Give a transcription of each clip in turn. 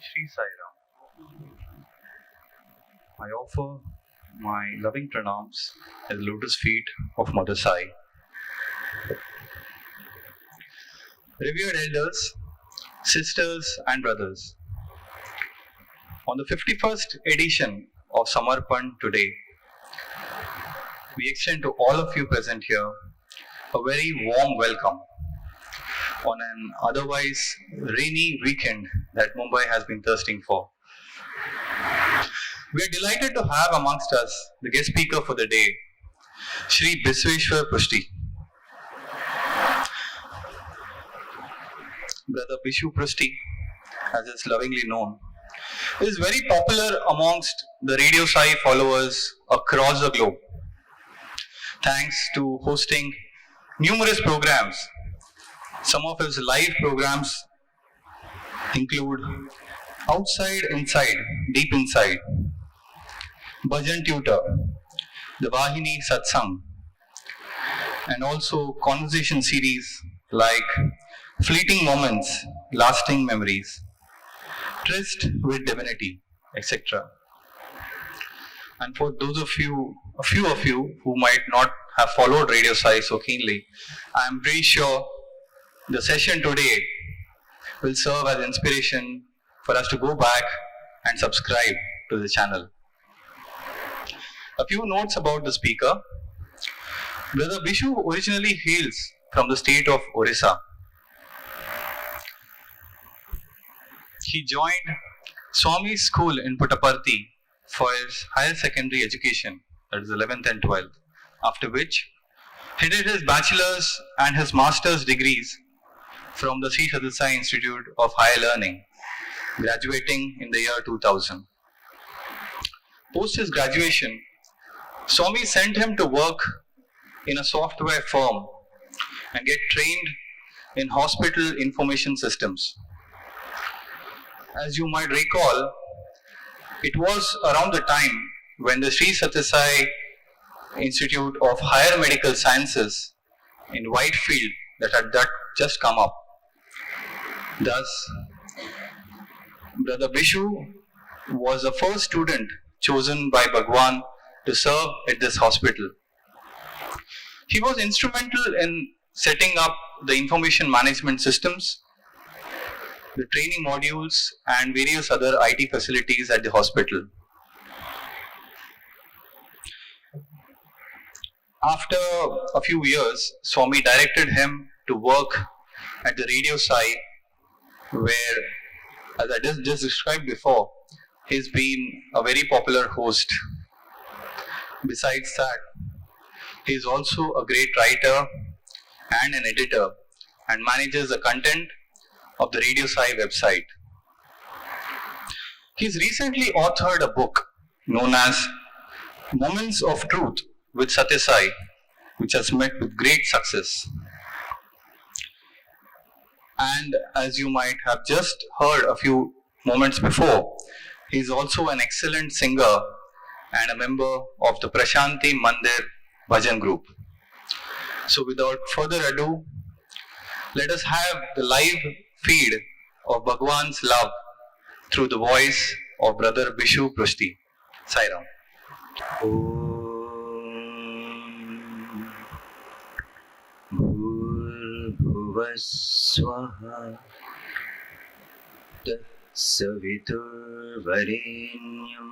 Shri SAIRAM. I offer my loving pranams at the lotus feet of Mother Sai. Revered elders, sisters and brothers, on the 51st edition of Samarpan today, we extend to all of you present here a very warm welcome on an otherwise rainy weekend that Mumbai has been thirsting for. We are delighted to have amongst us the guest speaker for the day, Sri Biseswar Prusty. Brother Bishu Prusty, as is lovingly known, is very popular amongst the Radio Sai followers across the globe, thanks to hosting numerous programs. Some of his live programs include Outside Inside, Deep Inside, Bhajan Tutor, the Vahini Satsang, and also conversation series like Fleeting Moments, Lasting Memories, Tryst with Divinity, etc. And for those of you, a few of you who might not have followed Radio Sai so keenly, I am pretty sure the session today will serve as inspiration for us to go back and subscribe to the channel. A few notes about the speaker. Brother Bishu originally hails from the state of Odisha. He joined Swami's school in Puttaparthi for his higher secondary education, that is 11th and 12th, after which he did his bachelor's and his master's degrees from the Sri Biseswar Institute of Higher Learning, graduating in the year 2000. Post his graduation, Swami sent him to work in a software firm and get trained in hospital information systems. As you might recall, it was around the time when the Sri Sathya Institute of Higher Medical Sciences in Whitefield that had just come up. Thus, Brother Bishu was the first student chosen by Bhagawan to serve at this hospital. He was instrumental in setting up the information management systems, the training modules, and various other IT facilities at the hospital. After a few years, Swami directed him to work at the Radio Sai, where, as I just described before, he's been a very popular host. Besides that, he is also a great writer and an editor and manages the content of the Radio Sai website. He's recently authored a book known as Moments of Truth with Sathya Sai, which has met with great success. And as you might have just heard a few moments before, he is also an excellent singer and a member of the Prasanthi Nilayam Bhajan group. So without further ado, let us have the live feed of Bhagawan's love through the voice of Brother Bishu Prusty. SAIRAM. Bhuvaswaha Saviturvarenyam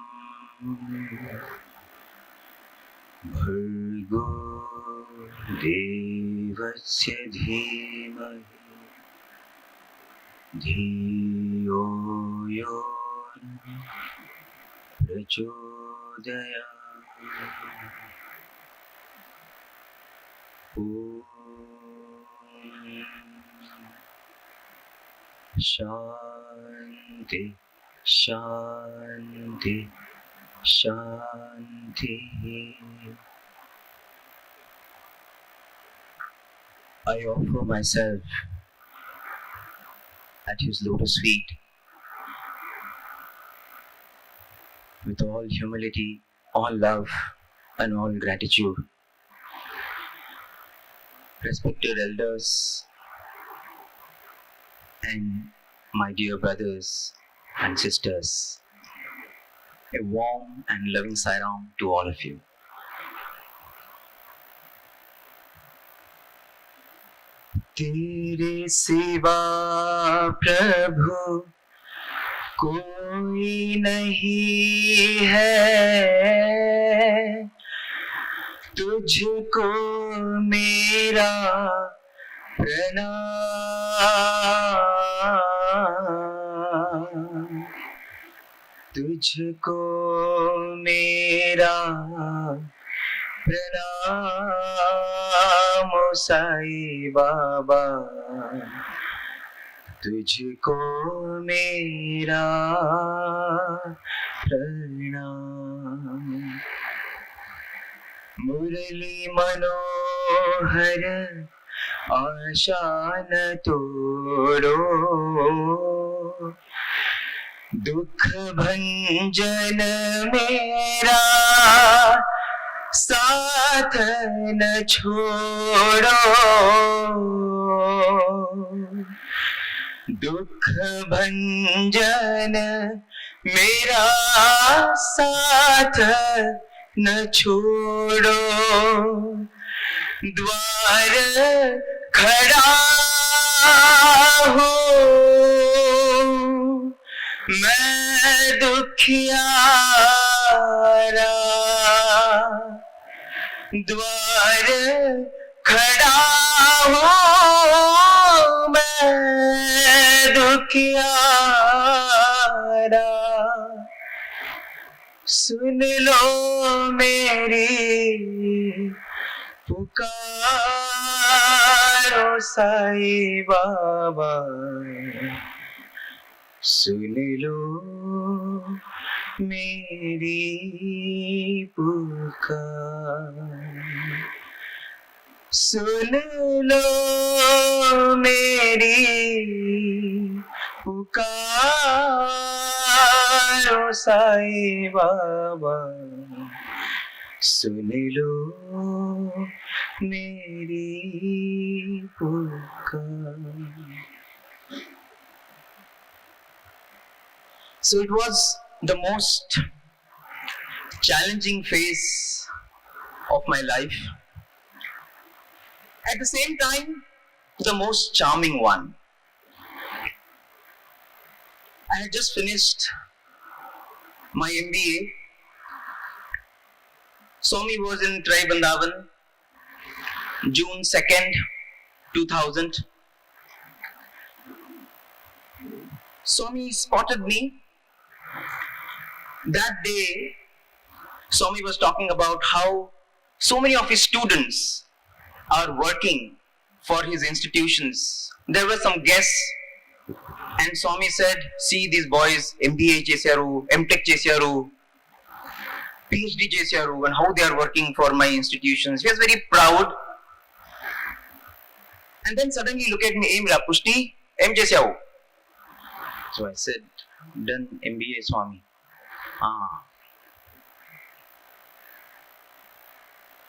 Bhargo Devasya Dhimahi Dhiyo Yon Prachodaya Shanti, Shanti, Shanti. I offer myself at his lotus feet with all humility, all love, and all gratitude. Respected elders and my dear brothers and sisters, a warm and loving SAIRAM to all of you. तेरे सिवा प्रभु कोई नहीं है, तुझको मेरा प्रणाम, तुझको मेरा प्रणाम ओ साईं बाबा, तुझको मेरा प्रणाम। मुरली मनोहर आशा न तोड़ो, दुख भंजन मेरा साथ न छोड़ो, दुख भंजन मेरा साथ न छोड़ो, द्वार खड़ा हूँ मैं दुखियारा, द्वार खड़ा हूँ मैं दुखियारा, सुन लो मेरी पुकार ओ साईं बाबा, सुन लो मेरी पुकार, सुन लो मेरी पुकार ओ साईं बाबा, सुन लो मेरी पुकार. So it was the most challenging phase of my life. At the same time, the most charming one. I had just finished my MBA. Swami was in Trai Vrindavan, June 2nd, 2000. Swami spotted me. That day, Swami was talking about how so many of his students are working for his institutions. There were some guests, and Swami said, see these boys, MBA Chesyaru, MTech Chesyaru, PhD Chesyaru, and how they are working for my institutions. He was very proud. And then suddenly look at me, Mira Prusty, M Chesyaru. So I said, done MBA Swami.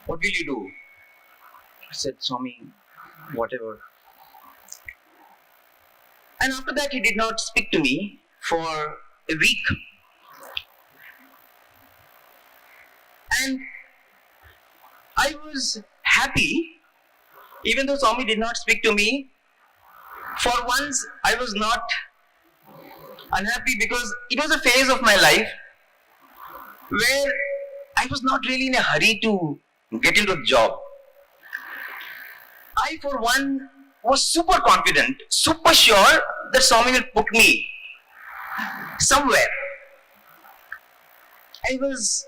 What will you do? I said, Swami, whatever. And after that, he did not speak to me for a week. And I was happy, even though Swami did not speak to me. For once, I was not unhappy because it was a phase of my life where I was not really in a hurry to get into the job. I, for one, was super confident, super sure that Swami will put me somewhere. I was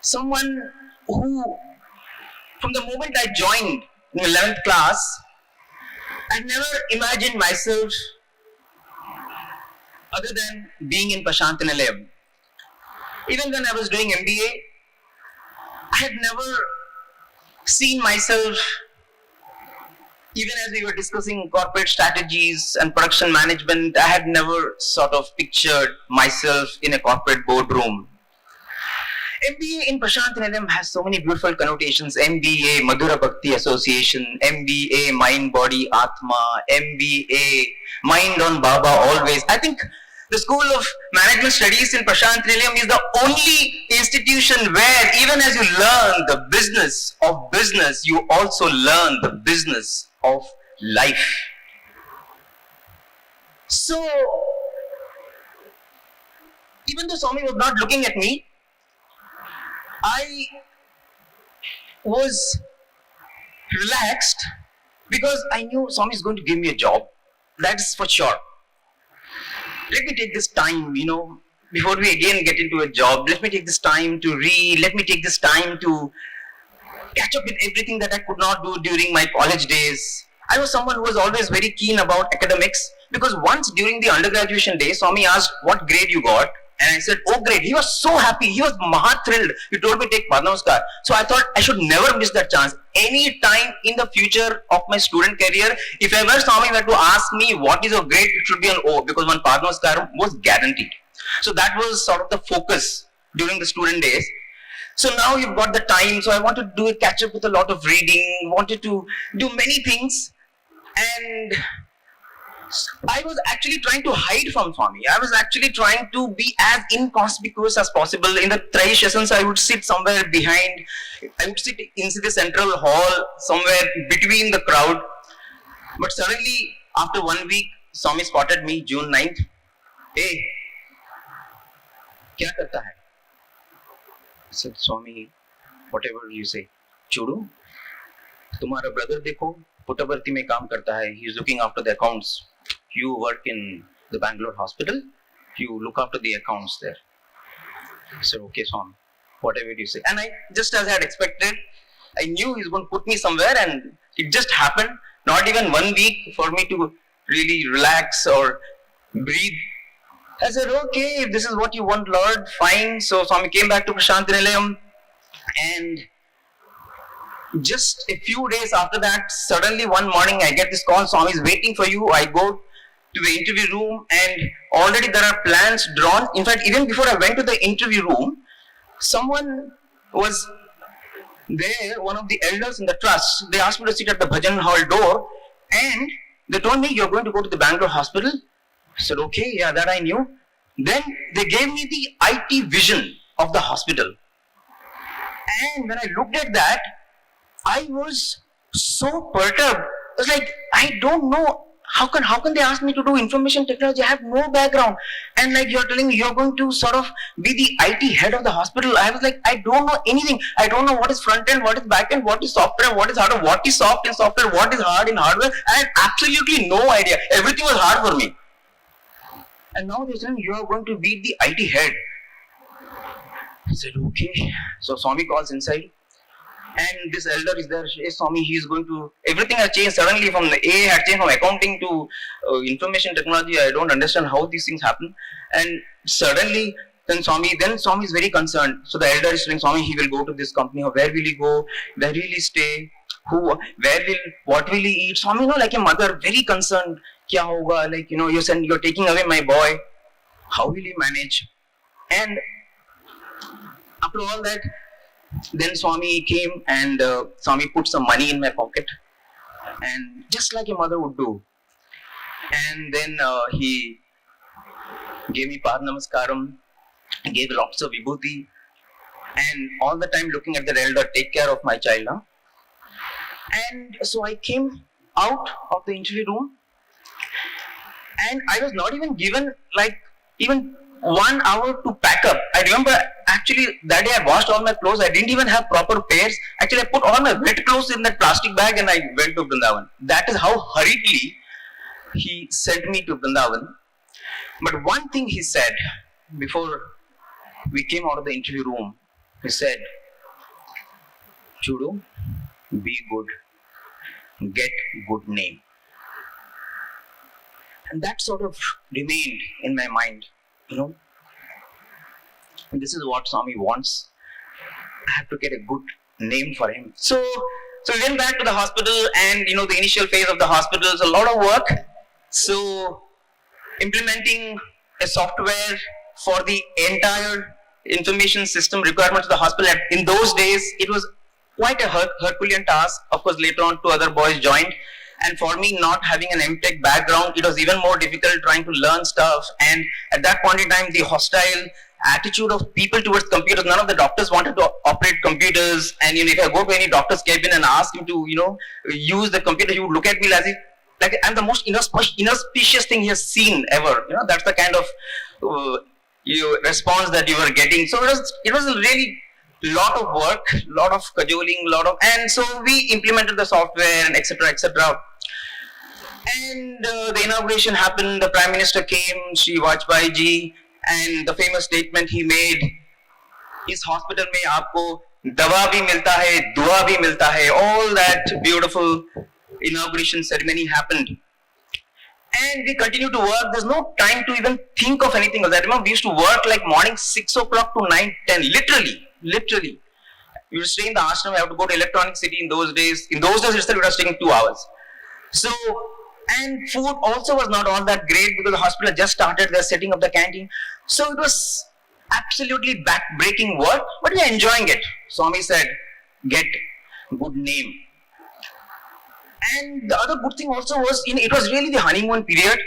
someone who, from the moment I joined in 11th class, I never imagined myself other than being in Prasanthi Nilayam. Even when I was doing MBA, I had never seen myself, even as we were discussing corporate strategies and production management, I had never sort of pictured myself in a corporate boardroom. MBA in Prasanthi Nilayam has so many beautiful connotations. MBA, Madhura Bhakti Association, MBA, Mind, Body, Atma, MBA, Mind on Baba always. I think the School of Management Studies in Prasanthi Nilayam is the only institution where even as you learn the business of business, you also learn the business of life. So, even though Swami was not looking at me, I was relaxed because I knew Swami is going to give me a job. That's for sure. Let me take this time, before we again get into a job, let me take this time to read, let me take this time to catch up with everything that I could not do during my college days. I was someone who was always very keen about academics because once during the undergraduation day, Swami asked what grade you got. And I said, oh great. He was so happy. He was maha thrilled. He told me to take Namaskar. So I thought I should never miss that chance. Any time in the future of my student career, if ever Swami were to ask me what is your grade, it should be an O because one Namaskar was guaranteed. So that was sort of the focus during the student days. So now you've got the time. So I wanted to do a catch up with a lot of reading, wanted to do many things. And I was actually trying to hide from Swami. I was actually trying to be as inconspicuous as possible. In the Trai sessions, I would sit somewhere behind. I would sit in the central hall, somewhere between the crowd. But suddenly, after 1 week, Swami spotted me, June 9th. Hey, kya karta hai? I said, Swami, whatever you say. Chudu, तुम्हारा brother देखो, पुट्टावर्ती में काम करता है. He is looking after the accounts. You work in the Bangalore hospital. You look after the accounts there. I said, okay, Swami, whatever you say. And I, just as I had expected, I knew he's going to put me somewhere, and it just happened. Not even 1 week for me to really relax or breathe. I said, okay, if this is what you want, Lord, fine. So Swami came back to Prasanthi Nilayam, and just a few days after that, suddenly one morning I get this call, Swami is waiting for you. I go to the interview room, and already there are plans drawn. In fact, even before I went to the interview room, someone was there, one of the elders in the trust. They asked me to sit at the bhajan hall door, and they told me, you're going to go to the Bangalore hospital. I said, okay, yeah, that I knew. Then they gave me the IT vision of the hospital. And when I looked at that, I was so perturbed. I was like, I don't know. How can they ask me to do information technology? I have no background. And like you're telling me you're going to sort of be the IT head of the hospital. I was like, I don't know anything. I don't know what is front end, what is back end, what is software, what is hardware, what is soft in software, what is hard in hardware. I had absolutely no idea. Everything was hard for me. And now they're saying you are going to be the IT head. I said, okay. So Swami calls inside. And this elder is there. Hey, Swami, he is going to. Everything has changed suddenly. From the A had changed from accounting to information technology. I don't understand how these things happen. And suddenly, then Swami is very concerned. So the elder is saying, Swami, he will go to this company. Where will he go? Where will he stay? What will he eat? Swami, like a mother, very concerned. Kya hoga? Like, you're taking away my boy. How will he manage? And after all that, then Swami came and Swami put some money in my pocket, and just like a mother would do. And then he gave me Pad Namaskaram, gave lots of vibhuti, and all the time looking at the elder, take care of my child. Huh? And so I came out of the interview room, and I was not even given even 1 hour to pack up. I remember actually that day I washed all my clothes. I didn't even have proper pairs. Actually, I put all my wet clothes in that plastic bag and I went to Vrindavan. That is how hurriedly he sent me to Vrindavan. But one thing he said before we came out of the interview room, he said, Chudu, be good, get good name. And that sort of remained in my mind. This is what Swami wants. I have to get a good name for him. So we went back to the hospital, and the initial phase of the hospital is a lot of work. So implementing a software for the entire information system requirements of the hospital. In those days, it was quite a Herculean task. Of course, later on, two other boys joined. And for me, not having an MTech background, it was even more difficult trying to learn stuff. And at that point in time, the hostile attitude of people towards computers, none of the doctors wanted to operate computers. And if I go to any doctor's cabin and ask him to, use the computer, he would look at me as if, like I'm the most inauspicious thing he has seen ever. That's the kind of response that you were getting. So it was a really lot of work, lot of cajoling, and so we implemented the software and etc. And the inauguration happened. The Prime Minister came, Sri Vajpayee ji, and the famous statement he made: "Is hospital mein aapko dawa bhi milta hai, dua bhi milta hai." All that beautiful inauguration ceremony happened. And we continue to work. There's no time to even think of anything of that. Remember, we used to work like morning 6 o'clock to 9, 10. Literally. We would stay in the ashram. I have to go to Electronic City in those days. In those days itself, it was taking 2 hours. So, and food also was not all that great because the hospital just started. They're setting up the canteen. So it was absolutely back-breaking work, but we are enjoying it. Swami said, get good name. And the other good thing also was, it was really the honeymoon period,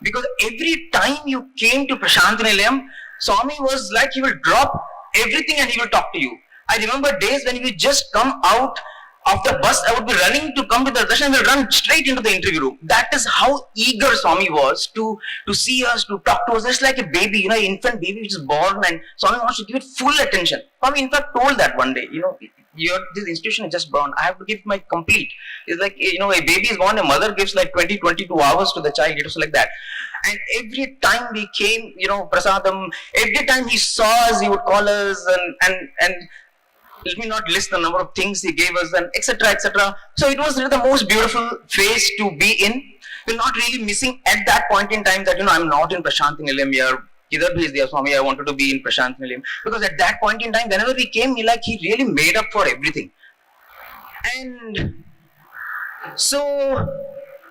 because every time you came to Prasanthi Nilayam, Swami was like he will drop everything and he will talk to you. I remember days when he would just come out of the bus, I would be running to come to the darshan and will run straight into the interview room. That is how eager Swami was to see us, to talk to us. Just like a baby, an infant baby which is born, and Swami wants to give it full attention. Swami in fact told that one day, this institution is just born. I have to give my complete. It's like, a baby is born, a mother gives like 22 hours to the child. It was like that. And every time we came, prasadam, every time he saw us, he would call us and let me not list the number of things he gave us and etc. So it was really the most beautiful phase to be in. We're not really missing at that point in time that, I'm not in Prasanthi Nilayam here. Idhar bhej diya Swami, I wanted to be in Prasanthi Nilayam. Because at that point in time, whenever we came, he really made up for everything. And so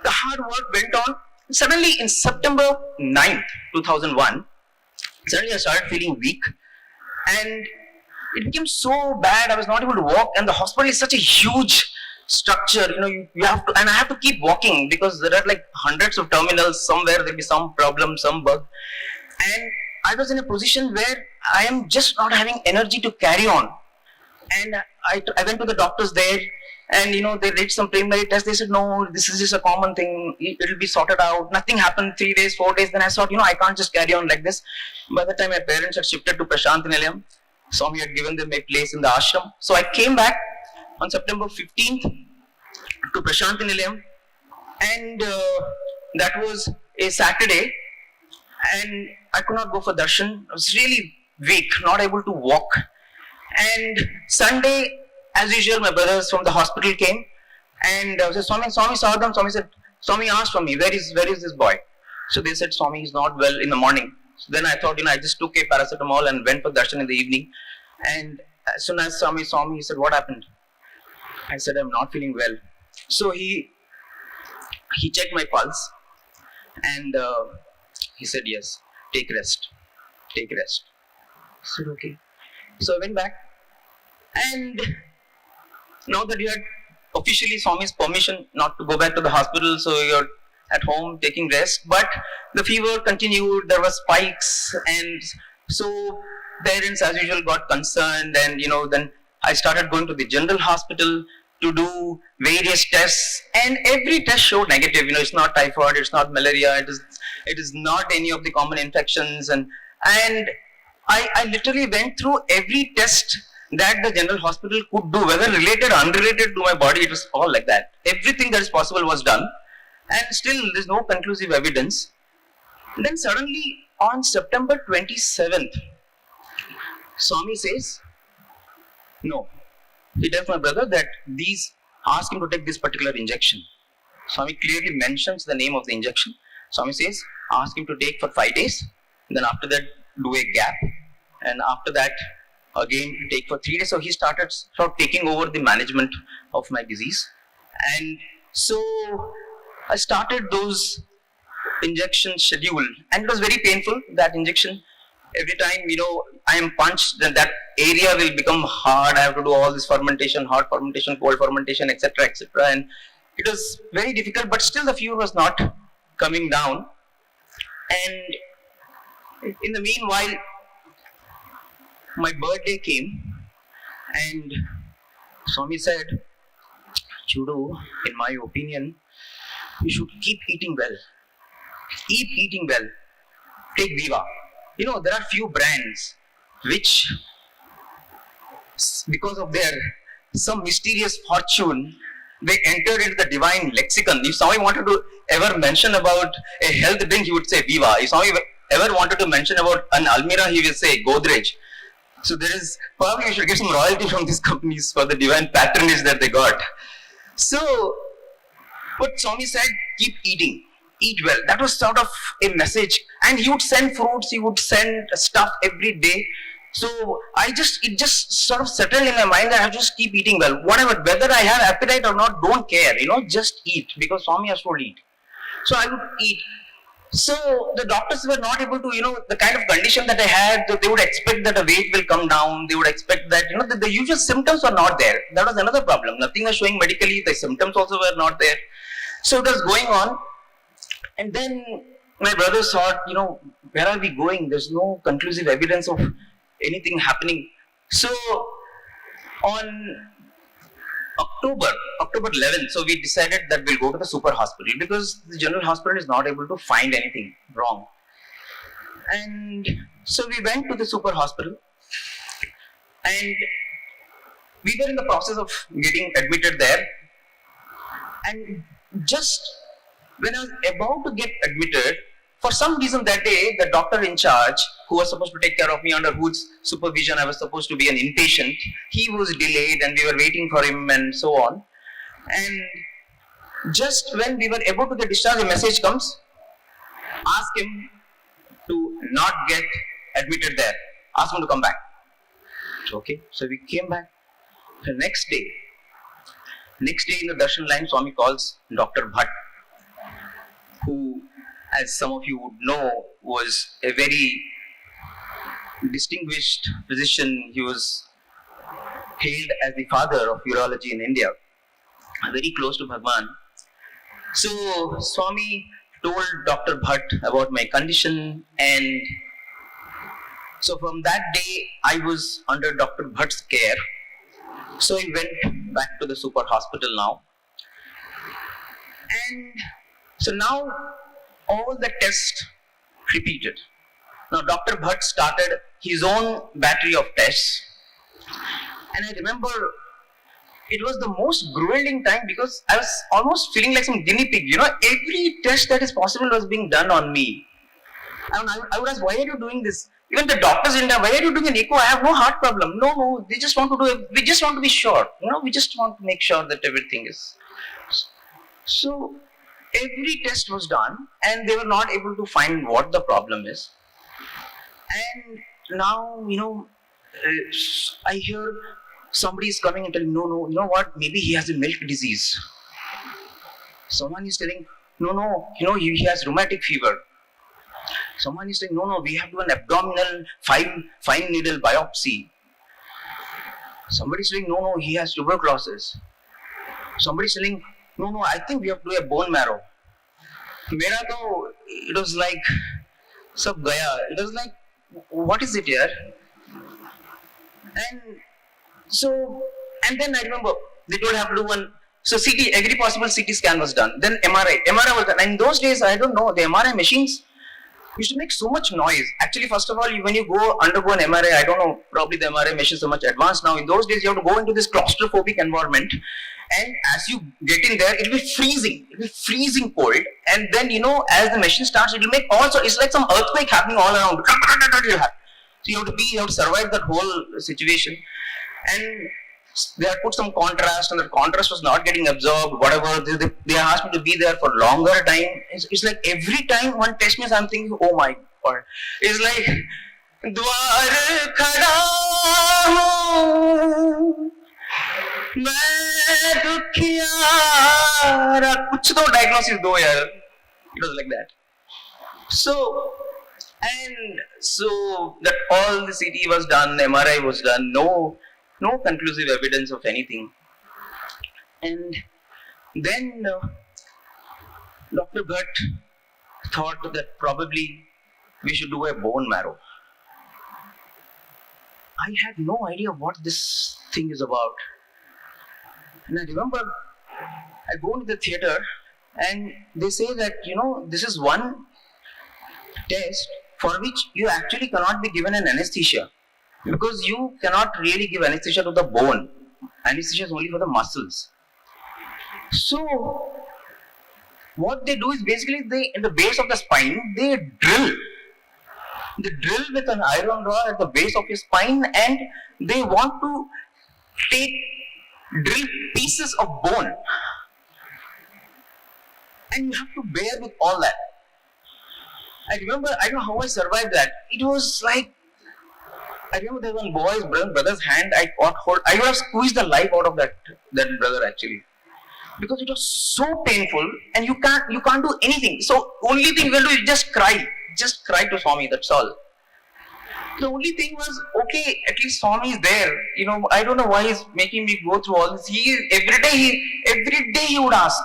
the hard work went on. Suddenly in September 9th, 2001, suddenly I started feeling weak. And it became so bad, I was not able to walk. And the hospital is such a huge structure, you have to, and I have to keep walking because there are like hundreds of terminals. Somewhere there'll be some problem, some bug. And I was in a position where I am just not having energy to carry on. And I went to the doctors there, and they did some preliminary tests. They said, no, this is just a common thing. It'll be sorted out. Nothing happened. 3 days, 4 days. Then I thought, I can't just carry on like this. By the time my parents had shifted to Prasanthi Nilayam, Swami had given them a place in the ashram. So I came back on September 15th to Prasanthi Nilayam, and that was a Saturday, and I could not go for darshan. I was really weak, not able to walk. And Sunday, as usual, my brothers from the hospital came, and said, Swami saw them. Swami asked for me, where is this boy? So they said, Swami is not well in the morning. So then I thought, I just took a paracetamol and went for darshan in the evening. And as soon as Swami saw me, he said, what happened? I said, I'm not feeling well. So he checked my pulse, and he said, yes, take rest. I said, okay. So I went back, and now that you had officially Swami's permission not to go back to the hospital, so you're at home taking rest, but the fever continued, there were spikes, and so parents as usual got concerned, and then I started going to the general hospital to do various tests, and every test showed negative. It's not typhoid, it's not malaria, it is not any of the common infections, and I literally went through every test that the general hospital could do, whether related or unrelated to my body. It was all like that. Everything that is possible was done, and still there's no conclusive evidence. And then suddenly on September 27th, Swami says, no. He tells my brother that ask him to take this particular injection. Swami clearly mentions the name of the injection. Swami says, ask him to take for 5 days, then after that do a gap, and after that again take for 3 days. So he started taking over the management of my disease. And so I started those injection schedule, and it was very painful, that injection. every time, I am punched, then that area will become hard. I have to do all this fermentation, hot fermentation, cold fermentation, etc., etc. And it was very difficult, but still the fever was not coming down. And in the meanwhile, my birthday came, and Swami said, Chudu, in my opinion, you should keep eating well. Keep eating well. Take Viva. There are few brands which, because of their some mysterious fortune, they entered into the divine lexicon. If Swami wanted to ever mention about a health drink, he would say Viva. If Swami ever wanted to mention about an Almira, he will say Godrej. So there is, probably we should get some royalty from these companies for the divine patronage that they got. So, but Swami said, keep eating, eat well. That was sort of a message. And he would send fruits, he would send stuff every day. So it just sort of settled in my mind that I have to just keep eating well. Whatever, whether I have appetite or not, don't care, just eat, because Swami has told eat. So I would eat. So the doctors were not able to, the kind of condition that I had, they would expect that the weight will come down, they would expect that, the usual symptoms were not there. That was another problem. Nothing was showing medically, the symptoms also were not there. So it was going on. And then my brothers thought, where are we going? There's no conclusive evidence of anything happening. So on October 11th, so we decided that we'll go to the super hospital, because the general hospital is not able to find anything wrong. And so we went to the super hospital, and we were in the process of getting admitted there. And just when I was about to get admitted, for some reason that day, the doctor in charge, who was supposed to take care of me, under whose supervision I was supposed to be an inpatient, he was delayed and we were waiting for him and so on. And just when we were able to get discharged, a message comes, ask him to not get admitted there. Ask him to come back. Okay, so we came back. The next day in the darshan line, Swami calls Dr. Bhatt, who, as some of you would know, was a very distinguished physician. He was hailed as the father of urology in India, very close to Bhagawan. So Swami told Dr. Bhatt about my condition, and so from that day I was under Dr. Bhatt's care. So I went back to the super hospital now, and so now all the tests repeated. Now Dr. Bhatt started his own battery of tests, and I remember it was the most grueling time, because I was almost feeling like some guinea pig. Every test that is possible was being done on me. And I would ask, why are you doing this? Even the doctors in India, why are you doing an echo? I have no heart problem. No, they just want to do it. We just want to be sure. We just want to make sure that everything is. So every test was done, and they were not able to find what the problem is. And now, I hear somebody is coming and telling, no, you know what? Maybe he has a milk disease. Someone is telling, no, he has rheumatic fever. Someone is saying, no, we have to do an abdominal fine needle biopsy. Somebody is saying, no, he has tuberculosis. Somebody is saying, no, I think we have to do a bone marrow. It was like, sab gaya. It was like, what is it here? And then I remember, they don't have to do one. So CT, every possible CT scan was done. Then MRI was done. And in those days, I don't know, the MRI machines used to make so much noise. Actually, first of all, when you go undergo an MRI, I don't know, probably the MRI machine is so much advanced now. In those days, you have to go into this claustrophobic environment, and as you get in there, it will be freezing cold. And then, as the machine starts, it will make also, it's like some earthquake happening all around. So you have to survive that whole situation. And they had put some contrast, and the contrast was not getting absorbed, whatever. They asked me to be there for longer time. It's like every time one test me, I'm thinking, oh my God. It's like, Dwar khada hoon, main dukhiyaara, kuch to diagnosis do yaar. It was like that. So And so that all the CT was done, MRI was done, no conclusive evidence of anything. And then Dr. Bhatt thought that probably we should do a bone marrow. I had no idea what this thing is about. And I remember I go into the theater and they say that, this is one test for which you actually cannot be given an anesthesia, because you cannot really give anesthesia to the bone. Anesthesia is only for the muscles. So what they do is basically in the base of the spine, they drill with an iron rod at the base of your spine, and they want to drill pieces of bone, and you have to bear with all that. I remember, I don't know how I survived that. It was like, I remember there was one brother's hand, I would have squeezed the life out of that brother actually. Because it was so painful and you can't do anything. So only thing you can do is just cry to Swami, that's all. The only thing was, okay, at least Swami is there. I don't know why he's making me go through all this. Every day he would ask.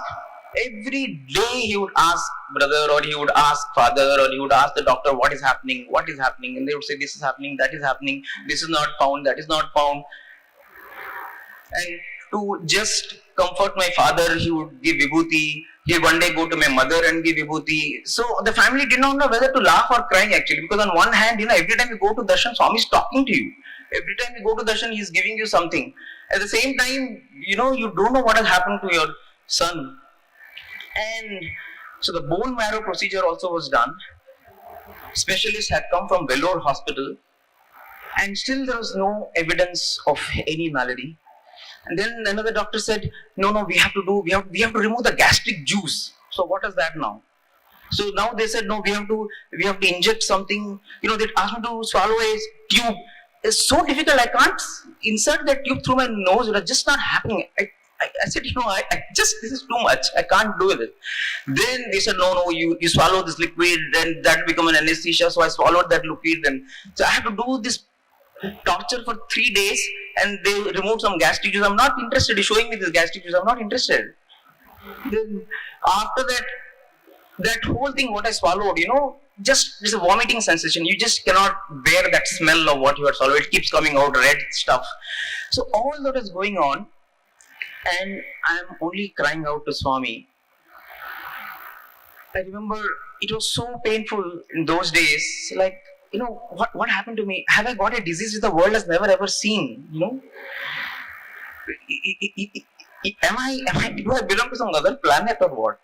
Every day he would ask brother, or he would ask father, or he would ask the doctor, what is happening? And they would say, this is happening, that is happening, this is not found, that is not found. And to just comfort my father, he would give vibhuti. He would one day go to my mother and give vibhuti. So the family did not know whether to laugh or cry actually, because on one hand, every time you go to darshan, Swami is talking to you. Every time you go to darshan, he is giving you something. At the same time, you don't know what has happened to your son. And so the bone marrow procedure also was done. Specialists had come from Vellore hospital, and still there was no evidence of any malady. And then another doctor said, no, we have to remove the gastric juice. So what is that now? So now they said, no, we have to inject something. They asked me to swallow a tube. It's so difficult. I can't insert that tube through my nose. It was just not happening. I said, this is too much. I can't do it. Then they said, no, you swallow this liquid, then that become an anesthesia. So I swallowed that liquid. So I have to do this torture for 3 days, and they removed some gastric juice. I'm not interested in showing me this gastric juice. I'm not interested. Then after that whole thing, what I swallowed, just it's a vomiting sensation. You just cannot bear that smell of what you have swallowed. It keeps coming out, red stuff. So all that is going on, and I am only crying out to Swami. I remember it was so painful in those days. Like, what happened to me? Have I got a disease which the world has never ever seen? Do I belong to some other planet or what?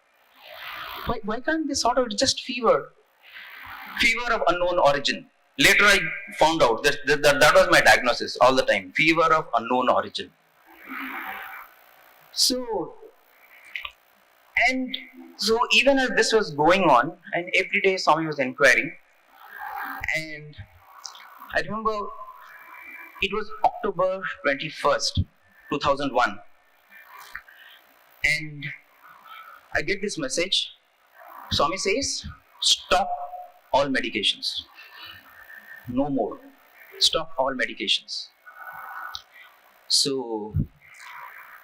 Why can't they sort out just fever of unknown origin? Later I found out that was my diagnosis all the time. Fever of unknown origin. So even as this was going on, and every day Swami was inquiring, and I remember it was October 21st, 2001, and I get this message. Swami says, stop all medications. No more. Stop all medications. So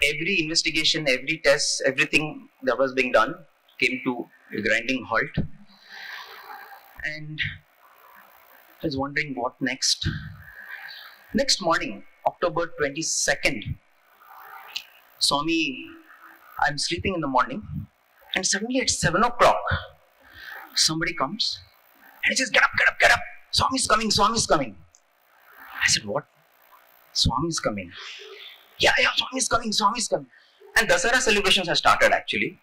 every investigation, every test, everything that was being done came to a grinding halt. And I was wondering what next. Next morning, October 22nd, Swami, I'm sleeping in the morning, and suddenly at 7 o'clock, somebody comes and he says, get up, Swami's coming. I said, what? Swami's coming. Yeah, Swami's coming. And Dasara celebrations have started actually.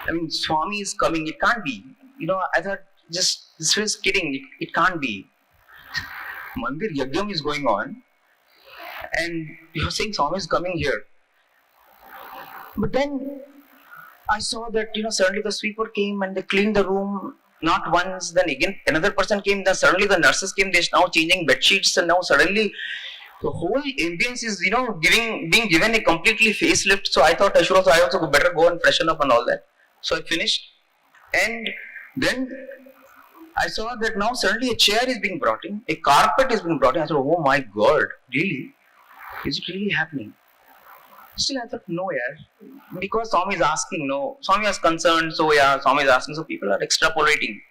I mean, Swami is coming, it can't be. I thought, this was kidding, it can't be. Mandir Yajnam is going on, and you're saying Swami is coming here. But then I saw that, suddenly the sweeper came and they cleaned the room, not once, then again another person came, then suddenly the nurses came, they're now changing bed sheets, and now suddenly the whole ambience is, being given a completely facelift. So I thought I also better go and freshen up and all that. So I finished, and then I saw that now suddenly a chair is being brought in, a carpet is being brought in. I thought, oh my God, really? Is it really happening? Still, I thought, no, yeah. Because Swami is asking, no. Swami was concerned, so yeah, Swami is asking, so people are extrapolating.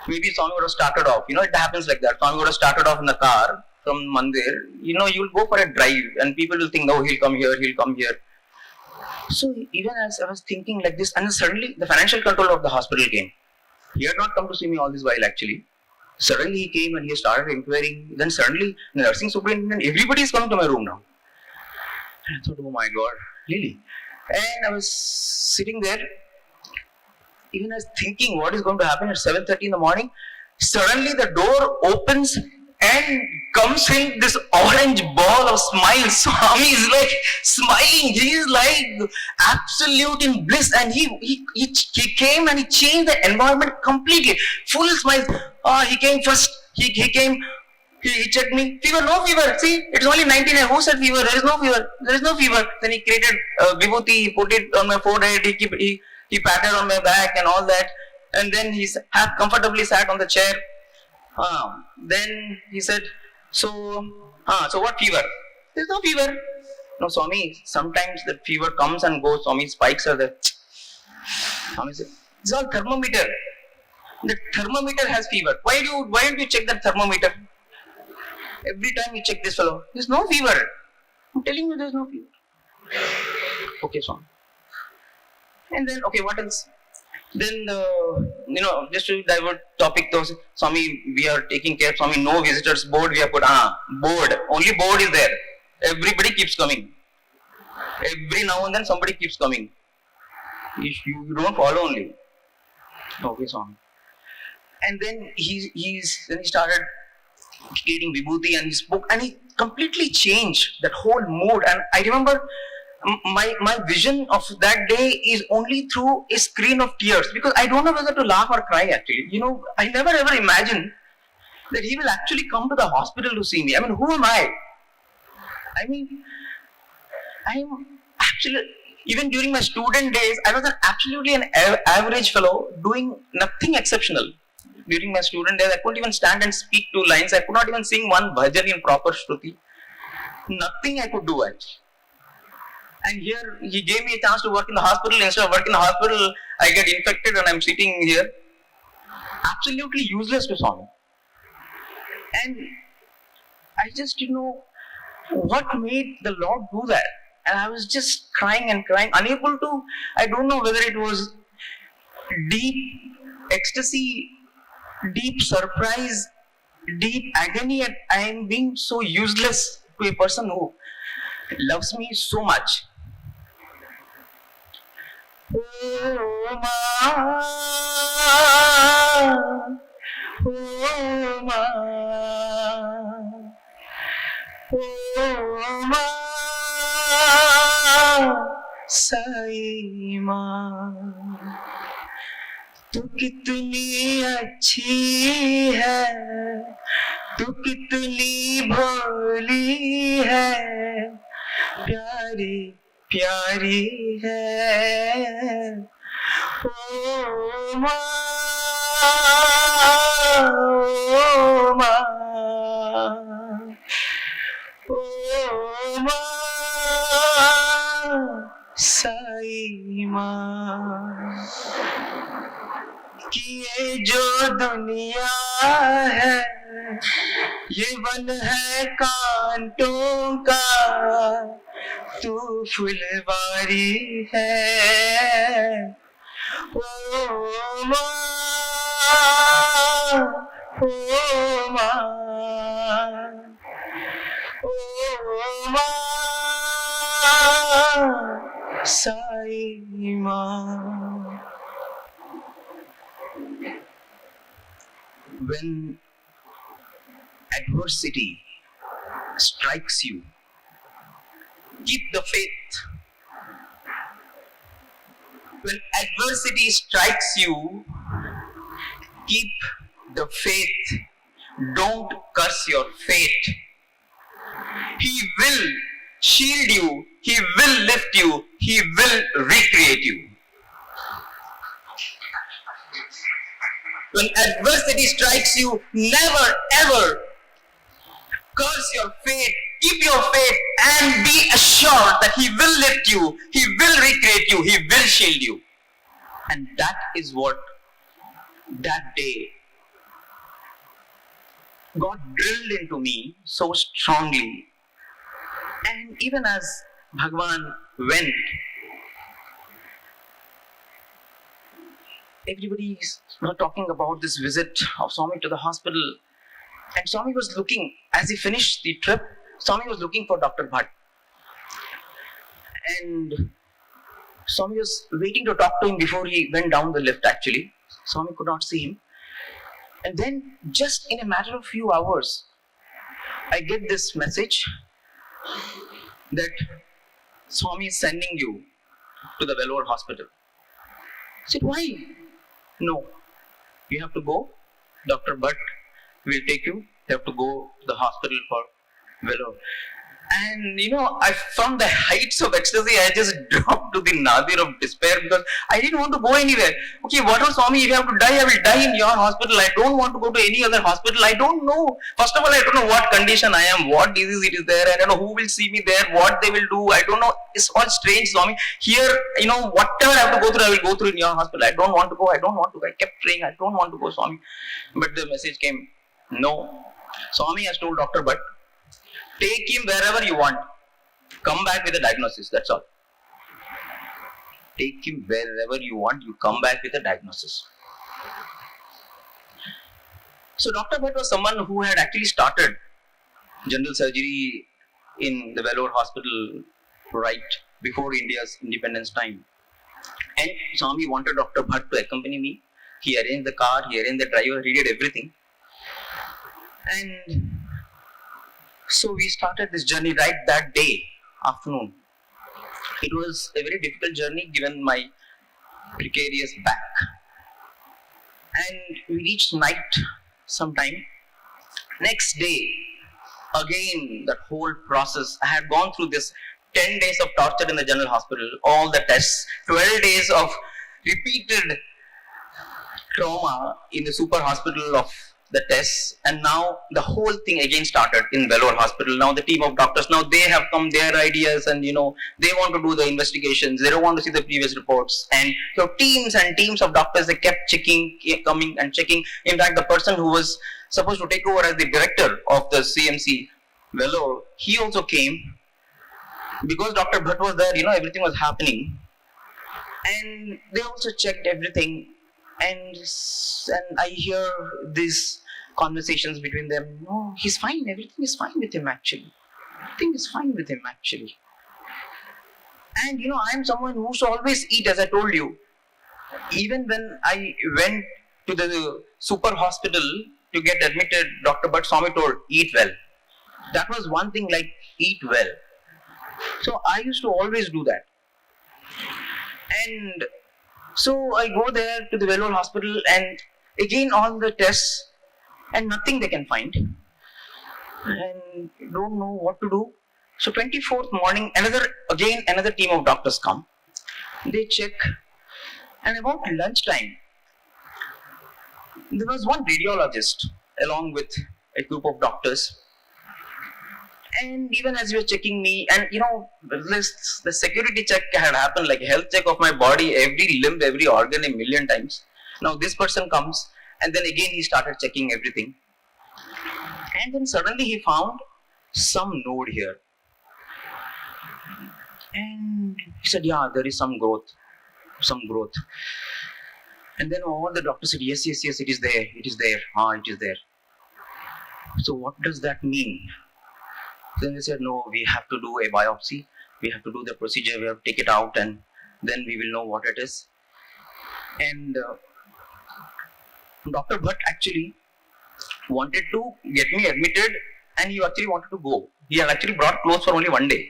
Maybe Swami would have started off, it happens like that. Swami would have started off in the car from Mandir. You will go for a drive and people will think, no, he'll come here, he'll come here. So even as I was thinking like this, and then suddenly the financial controller of the hospital came. He had not come to see me all this while actually. Suddenly he came and he started inquiring. Then suddenly the nursing superintendent, everybody is coming to my room now. And I thought, oh my God, really? And I was sitting there, even as thinking what is going to happen at 7:30 in the morning. Suddenly the door opens and comes in this orange ball of smiles. Swami is like smiling. He is like absolute in bliss. And he came and he changed the environment completely. Full smiles. He came first. He came. He checked me. Fever, no fever. See, it's only 99. Who said fever? There is no fever. There is no fever. Then he created vibhuti. He put it on my forehead. He patted on my back and all that. And then he comfortably sat on the chair. Then he said, so what fever? There's no fever. No, Swami, sometimes the fever comes and goes. Swami, spikes are there. Swami said, it's all thermometer. The thermometer has fever. Why don't you check that thermometer? Every time you check this fellow, there's no fever. I'm telling you there's no fever. Okay, Swami. And then, okay, what else? Then, just to divert topic, though, Swami, we are taking care. Swami, no visitors, board we have put. Board. Only board is there. Everybody keeps coming. Every now and then somebody keeps coming. You don't follow only. Okay, Swami. And then he started creating vibhuti and he spoke and he completely changed that whole mood. And I remember my vision of that day is only through a screen of tears, because I don't know whether to laugh or cry actually. I never ever imagined that he will actually come to the hospital to see me. I mean, who am I? I'm actually, even during my student days, I was absolutely an average fellow doing nothing exceptional. During my student days, I couldn't even stand and speak 2 lines. I could not even sing one bhajan in proper shruti. Nothing I could do actually. And here, he gave me a chance to work in the hospital. Instead of working in the hospital, I get infected and I'm sitting here. Absolutely useless to Swami. And I just, what made the Lord do that? And I was just crying and crying, unable to, I don't know whether it was deep ecstasy, deep surprise, deep agony at I am being so useless to a person who loves me so much. Oh ma, oh ma, oh ma, Sai ma, तू कितनी अच्छी है, तू कितनी भोली है, प्यारी प्यारी है, ओ माँ, ओ माँ, ओ माँ, साई माँ, कि ये जो दुनिया है, ये वन है कांटों का, तू फुलवारी है, ओ माँ, ओ माँ, ओ माँ, साई माँ. When adversity strikes you, keep the faith. When adversity strikes you, keep the faith. Don't curse your fate. He will shield you. He will lift you. He will recreate you. When adversity strikes you, never ever curse your fate. Keep your faith and be assured that He will lift you, He will recreate you, He will shield you. And that is what that day God drilled into me so strongly. And even as Bhagawan went, everybody is talking about this visit of Swami to the hospital. And Swami was looking, as he finished the trip, Swami was looking for Dr. Bhatt. And Swami was waiting to talk to him before he went down the lift actually. Swami could not see him. And then just in a matter of few hours, I get this message that Swami is sending you to the Vellore hospital. I said, why? No, you have to go. Dr. Bhatt will take you. You have to go to the hospital for Vellore. And from the heights of ecstasy, I just dropped to the nadir of despair because I didn't want to go anywhere. Okay, whatever, Swami, if you have to die, I will die in your hospital. I don't want to go to any other hospital. I don't know. First of all, I don't know what condition I am, what disease it is there. I don't know who will see me there, what they will do. I don't know. It's all strange, Swami. Here, whatever I have to go through, I will go through in your hospital. I don't want to go. I don't want to go. I kept praying, I don't want to go, Swami. But the message came, no. Swami has told Dr. Bhatt, take him wherever you want. Come back with a diagnosis. That's all. Take him wherever you want. You come back with a diagnosis. So Dr. Bhatt was someone who had actually started general surgery in the Vellore hospital right before India's independence time. And Swami wanted Dr. Bhatt to accompany me. He arranged the car, he arranged the driver, he did everything. And so we started this journey right that day, afternoon. It was a very difficult journey given my precarious back. And we reached night sometime. Next day, again, that whole process, I had gone through this 10 days of torture in the general hospital, all the tests, 12 days of repeated trauma in the super hospital of the tests, and now the whole thing again started in Vellore hospital. Now the team of doctors, now they have come their ideas and they want to do the investigations, they don't want to see the previous reports, and your teams and teams of doctors, they kept checking, coming and checking. In fact, the person who was supposed to take over as the director of the CMC Vellore, he also came because Dr. Bhatt was there, everything was happening, and they also checked everything. And I hear these conversations between them. No, he's fine. Everything is fine with him actually. Everything is fine with him actually. And I am someone who used to always eat, as I told you. Even when I went to the super hospital to get admitted, Dr. Bhatt Swami told, eat well. That was one thing, like eat well. So I used to always do that. And so I go there to the Vellore hospital, and again all the tests, and nothing they can find, and don't know what to do. So 24th morning, another team of doctors come. They check, and about lunchtime, there was one radiologist along with a group of doctors. And even as you were checking me, and the security check had happened, like a health check of my body, every limb, every organ, a million times. Now this person comes, and then again he started checking everything. And then suddenly he found some node here. And he said, yeah, there is some growth. And then all the doctors said, yes, it is there. It is there. So what does that mean? Then they said, no, we have to do a biopsy. We have to do the procedure. We have to take it out, and then we will know what it is. And Dr. Bhatt actually wanted to get me admitted, and he actually wanted to go. He had actually brought clothes for only one day.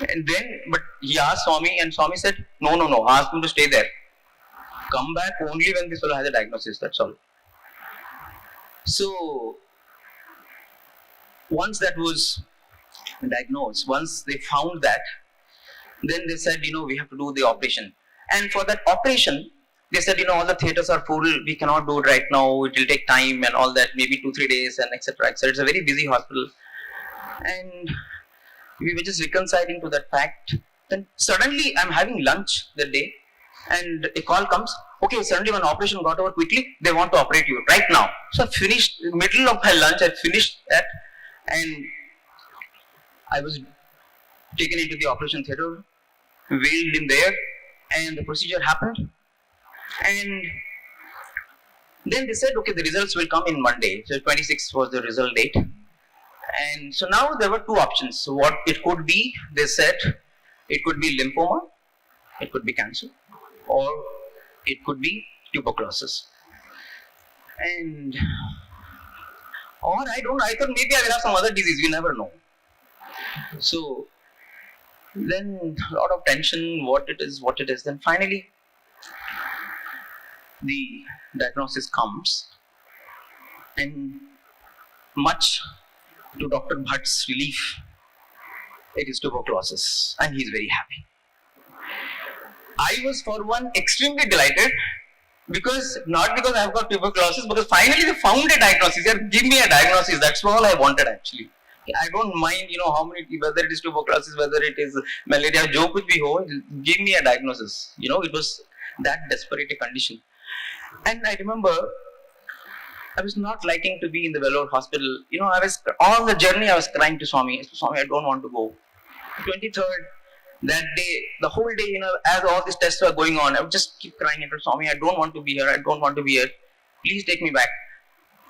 And then, but he asked Swami, and Swami said, no, ask him to stay there. Come back only when this fellow has a diagnosis, that's all. So, once that was diagnosed, once they found that, then they said, we have to do the operation. And for that operation, They said, all the theaters are full, we cannot do it right now, it will take time and all that, maybe 2-3 days and etc. etc. It's a very busy hospital. And we were just reconciling to that fact. Then suddenly I'm having lunch that day and a call comes, okay, suddenly one operation got over quickly, they want to operate you right now. So I finished, in the middle of my lunch, I finished that and I was taken into the operation theatre, wheeled in there, and the procedure happened. And then they said, okay, the results will come in Monday. So 26th was the result date. And so now there were two options. So what it could be, they said, it could be lymphoma, it could be cancer, or it could be tuberculosis. And, or I thought maybe I will have some other disease, we never know. So then a lot of tension, what it is. Then finally, the diagnosis comes, and much to Dr. Bhatt's relief, it is tuberculosis, and he is very happy. I was for one extremely delighted, not because I have got tuberculosis, because finally they found a diagnosis. They give me a diagnosis. That's all I wanted actually. I don't mind, whether it is tuberculosis, whether it is malaria, jo kuch bhi ho, give me a diagnosis. It was that desperate a condition. And I remember I was not liking to be in the Vellore hospital. I was on the journey, I was crying to Swami. Swami, I don't want to go. 23rd, that day, the whole day, as all these tests were going on, I would just keep crying at Swami, I don't want to be here, I don't want to be here. Please take me back.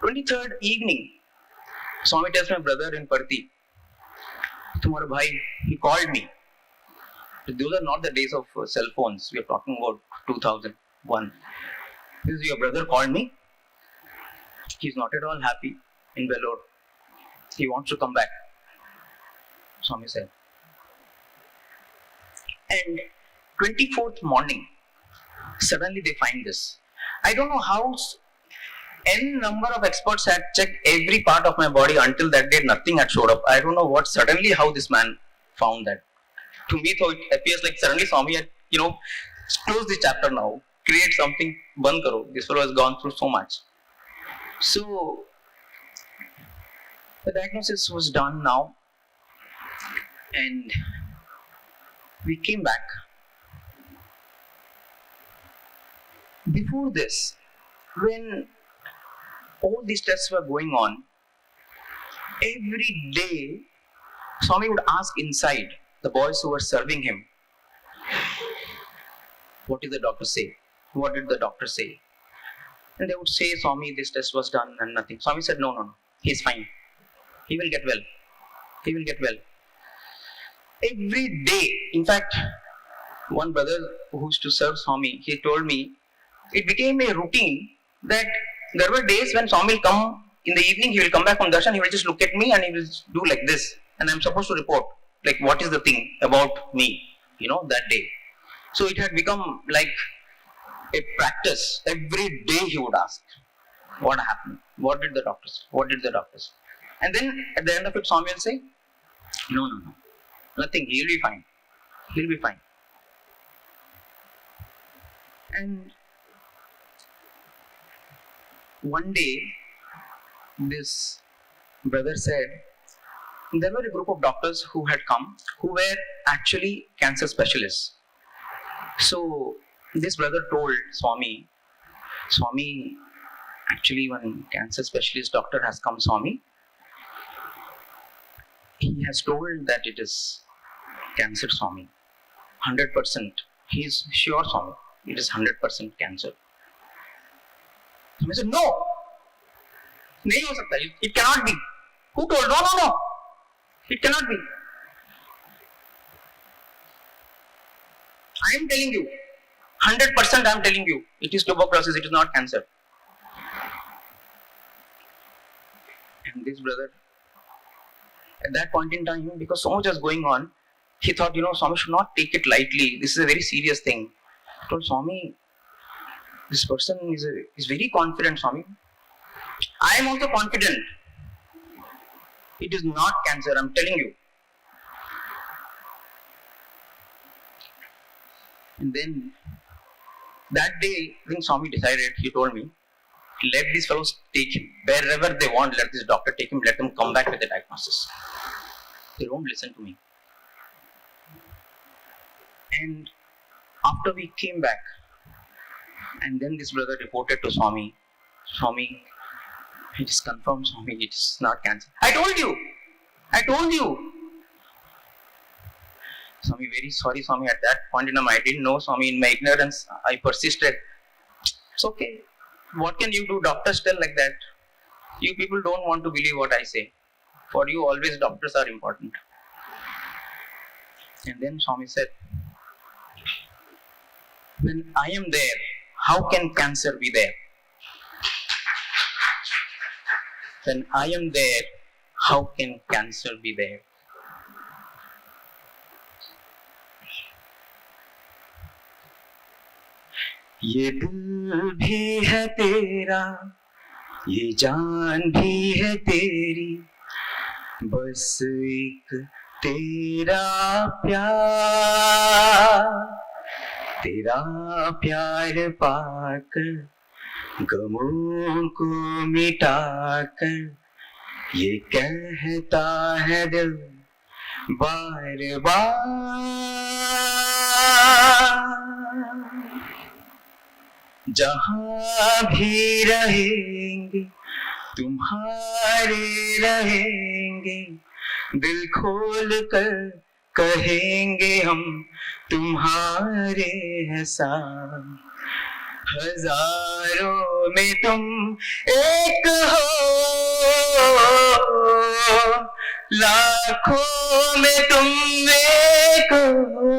23rd evening, Swami tells my brother in Parthi, tomorrow bhai, he called me. Those are not the days of cell phones. We are talking about 2001. This is your brother called me. He's not at all happy in Vellore. He wants to come back. Swami said. And 24th morning, suddenly they find this. I don't know how n number of experts had checked every part of my body until that day, nothing had showed up. I don't know how this man found that. To me, though, it appears like suddenly Swami had, close the chapter now, create something, ban karo. This fellow has gone through so much. So, the diagnosis was done now, and we came back. Before this, when all these tests were going on, every day, Swami would ask inside the boys who were serving him, what did the doctor say? What did the doctor say? And they would say, Swami, this test was done and nothing. Swami said, no, he's fine. He will get well. He will get well. Every day, in fact, one brother who used to serve Swami, he told me, it became a routine that there were days when Swami will come in the evening, he will come back from darshan, he will just look at me and he will do like this. And I'm supposed to report, like what is the thing about me, that day. So it had become like a practice. Every day he would ask, what happened? What did the doctor say? What did the doctor say? And then at the end of it, Swami will say, no, nothing, he'll be fine. He'll be fine. And one day, this brother said, there were a group of doctors who had come, who were actually cancer specialists. So, this brother told Swami, actually one cancer specialist doctor has come, Swami. He has told that it is cancer, Swami. 100%. He is sure, Swami, it is 100% cancer. Swami said, no. Nahi ho sakta. It cannot be. Who told? No. It cannot be. I am telling you. 100% I am telling you. It is tuberculosis. It is not cancer. And this brother, at that point in time, because so much was going on, he thought, Swami should not take it lightly. This is a very serious thing. I told Swami, this person is very confident, Swami. I am also confident. It is not cancer, I am telling you. And then That day, I think Swami decided, he told me, let these fellows take him. Wherever they want, let this doctor take him, let them come back with the diagnosis. They don't listen to me. And after we came back, and then this brother reported to Swami, Swami, it is confirmed, Swami, it is not cancer. I told you! Swami, very sorry, Swami, at that point in time, I didn't know, Swami, in my ignorance, I persisted. It's okay. What can you do? Doctors tell like that. You people don't want to believe what I say. For you, always doctors are important. And then Swami said, when I am there, how can cancer be there? When I am there, how can cancer be there? ये दिल भी है तेरा, ये जान भी है तेरी, बस एक तेरा प्यार पाकर, गमों को मिटाकर, ये कहता है दिल बार बार, जहाँ भी रहेंगे तुम्हारे रहेंगे, दिल खोल कर कहेंगे हम तुम्हारे हैं साथ, हजारों में तुम एक हो, लाखों में तुम एक हो,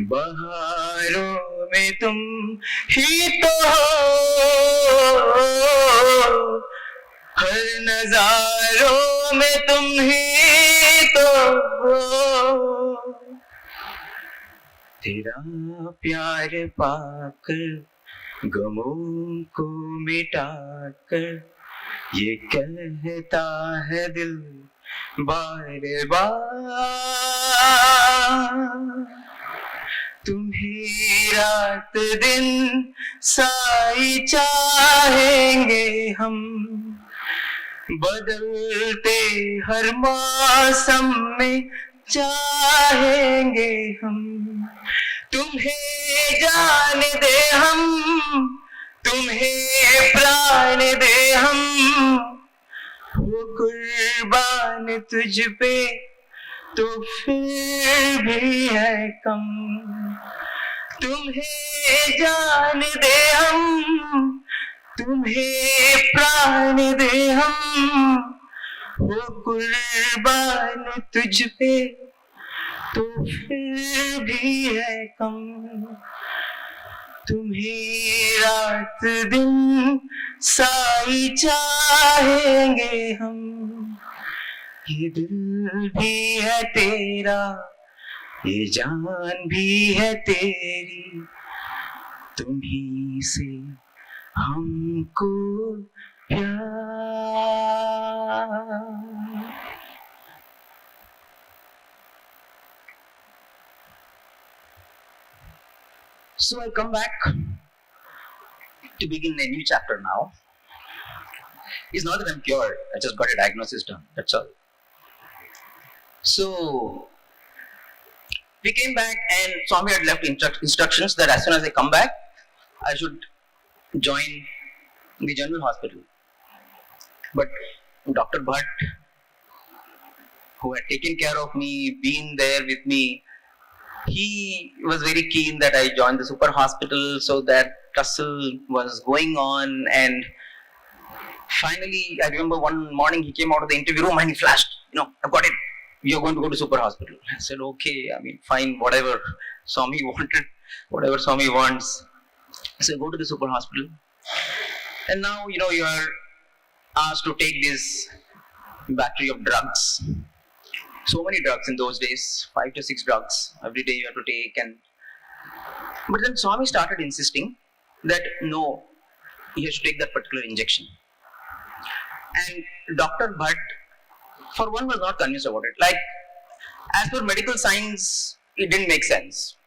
बहारों में तुम ही तो हो, हर नजारों में तुम ही तो हो, तेरा प्यार पाकर, गमों को मिटाकर, ये कहता है दिल बार बार, तुम्हें रात दिन साई चाहेंगे हम, बदलते हर मौसम में चाहेंगे हम, तुम्हें जान दे हम, तुम्हें प्राण दे हम, हो कुर्बान तुझ पे तो फिर भी है कम, तुम्हें जान दे हम, तुम्हें प्राण दे हम, हो कुर्बान तुझ पे तो फिर भी है कम, तुम्हें रात दिन साई चाहेंगे हम, ये दिल भी है तेरा, ये जान भी है तेरी, तुम्हीं से हमको प्यार. So I come back to begin a new chapter now. It's not that I'm cured, I just got a diagnosis done, that's all. So we came back and Swami had left instructions that as soon as I come back, I should join the general hospital. But Dr. Bhatt, who had taken care of me, been there with me, he was very keen that I join the super hospital, so that tussle was going on. And finally, I remember one morning he came out of the interview room and he flashed, I've got it. You're going to go to super hospital. I said, okay, fine, whatever Swami wanted, whatever Swami wants. So go to the super hospital. And now, you are asked to take this battery of drugs. So many drugs in those days, 5 to 6 drugs every day you have to take. But then Swami started insisting that no, he has to take that particular injection. And Dr. Bhatt, for one, was not convinced about it. Like, as per medical science, it didn't make sense.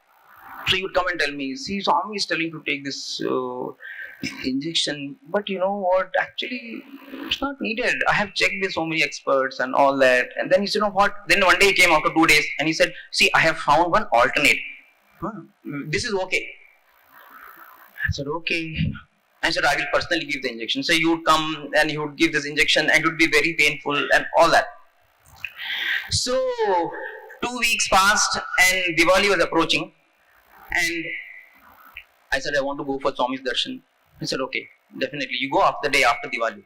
So he would come and tell me, see, Swami is telling to take this injection, but you know what, actually it's not needed. I have checked with so many experts and all that. And then he said, you know what, then one day he came after 2 days and he said, see, I have found one alternate. This is okay. I said, okay. I said, I will personally give the injection. So he would come and he would give this injection and it would be very painful and all that. So 2 weeks passed and Diwali was approaching, and I said, I want to go for Swami's darshan. He said, okay, definitely. You go after the day after Diwali.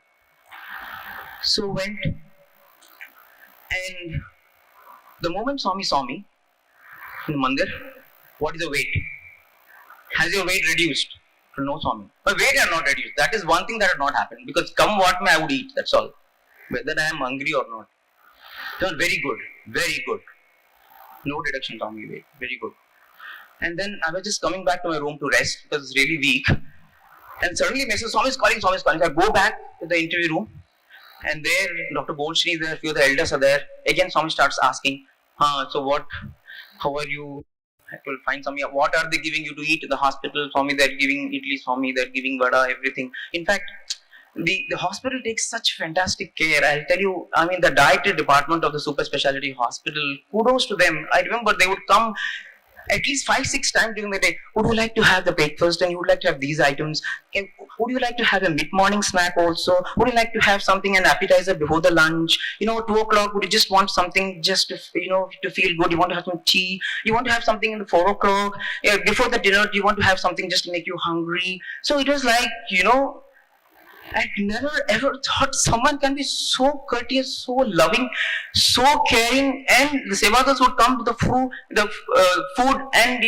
So went, and the moment Swami saw me in the mandir, what is the weight? Has your weight reduced? No, Swami. My weight had not reduced. That is one thing that had not happened, because come what may, I would eat. That's all. Whether I am hungry or not. It was very good. Very good. No reduction, Swami, weight. Very good. And then I was just coming back to my room to rest because it's really weak. And suddenly Mr. Swami is calling, Swami is calling. I go back to the interview room, and there Dr. Goldstein is there, a few of the elders are there. Again, Swami starts asking, so what, how are you? I will find Swami, what are they giving you to eat in the hospital? Swami, they're giving idli, Swami, they're giving vada, everything. In fact, the hospital takes such fantastic care. I'll tell you, I mean, the dietary department of the super specialty hospital, kudos to them. I remember they would come at least 5-6 times during the day. Would you like to have the breakfast, and you would like to have these items? Would you like to have a mid-morning snack also? Would you like to have something, an appetizer before the lunch? 2 o'clock, would you just want something just to, to feel good? You want to have some tea? You want to have something in the 4 o'clock? Before the dinner, you want to have something just to make you hungry? So it was like, I never ever thought someone can be so courteous, so loving, so caring, and the Sevadas would come to the food, and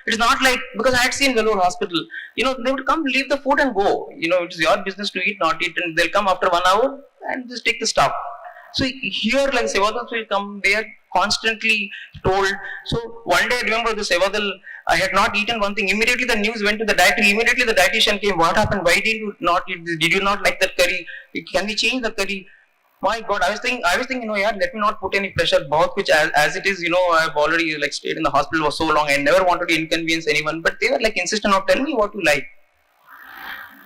it's not like, because I had seen Vellore Hospital, they would come, leave the food and go. It is your business to eat, not eat, and they'll come after 1 hour and just take the stuff. So here, like, Sevadas will come, they are constantly told. So one day I remember the Sevadal, I had not eaten one thing. Immediately the news went to the dietary. Immediately the dietitian came. What happened? Why did you not eat this? Did you not like that curry? Can we change the curry? My God, I was thinking, let me not put any pressure. Both which as it is, I've already stayed in the hospital for so long. I never wanted to inconvenience anyone. But they were insistent of telling me what you like.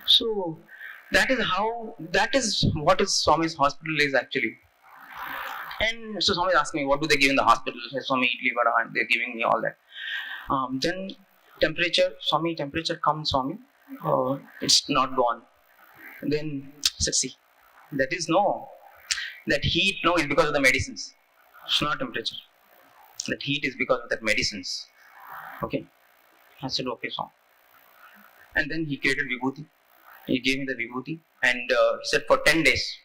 So that is what is Swami's hospital is actually. And so Swami asked me, what do they give in the hospital? I said, Swami, idli vada, and they're giving me all that. Then temperature comes, Swami. It's not gone. Then I said, see, that heat, is because of the medicines. It's not temperature. That heat is because of that medicines. Okay. I said, okay, Swami. And then he created vibhuti. He gave me the vibhuti, and he said for 10 days.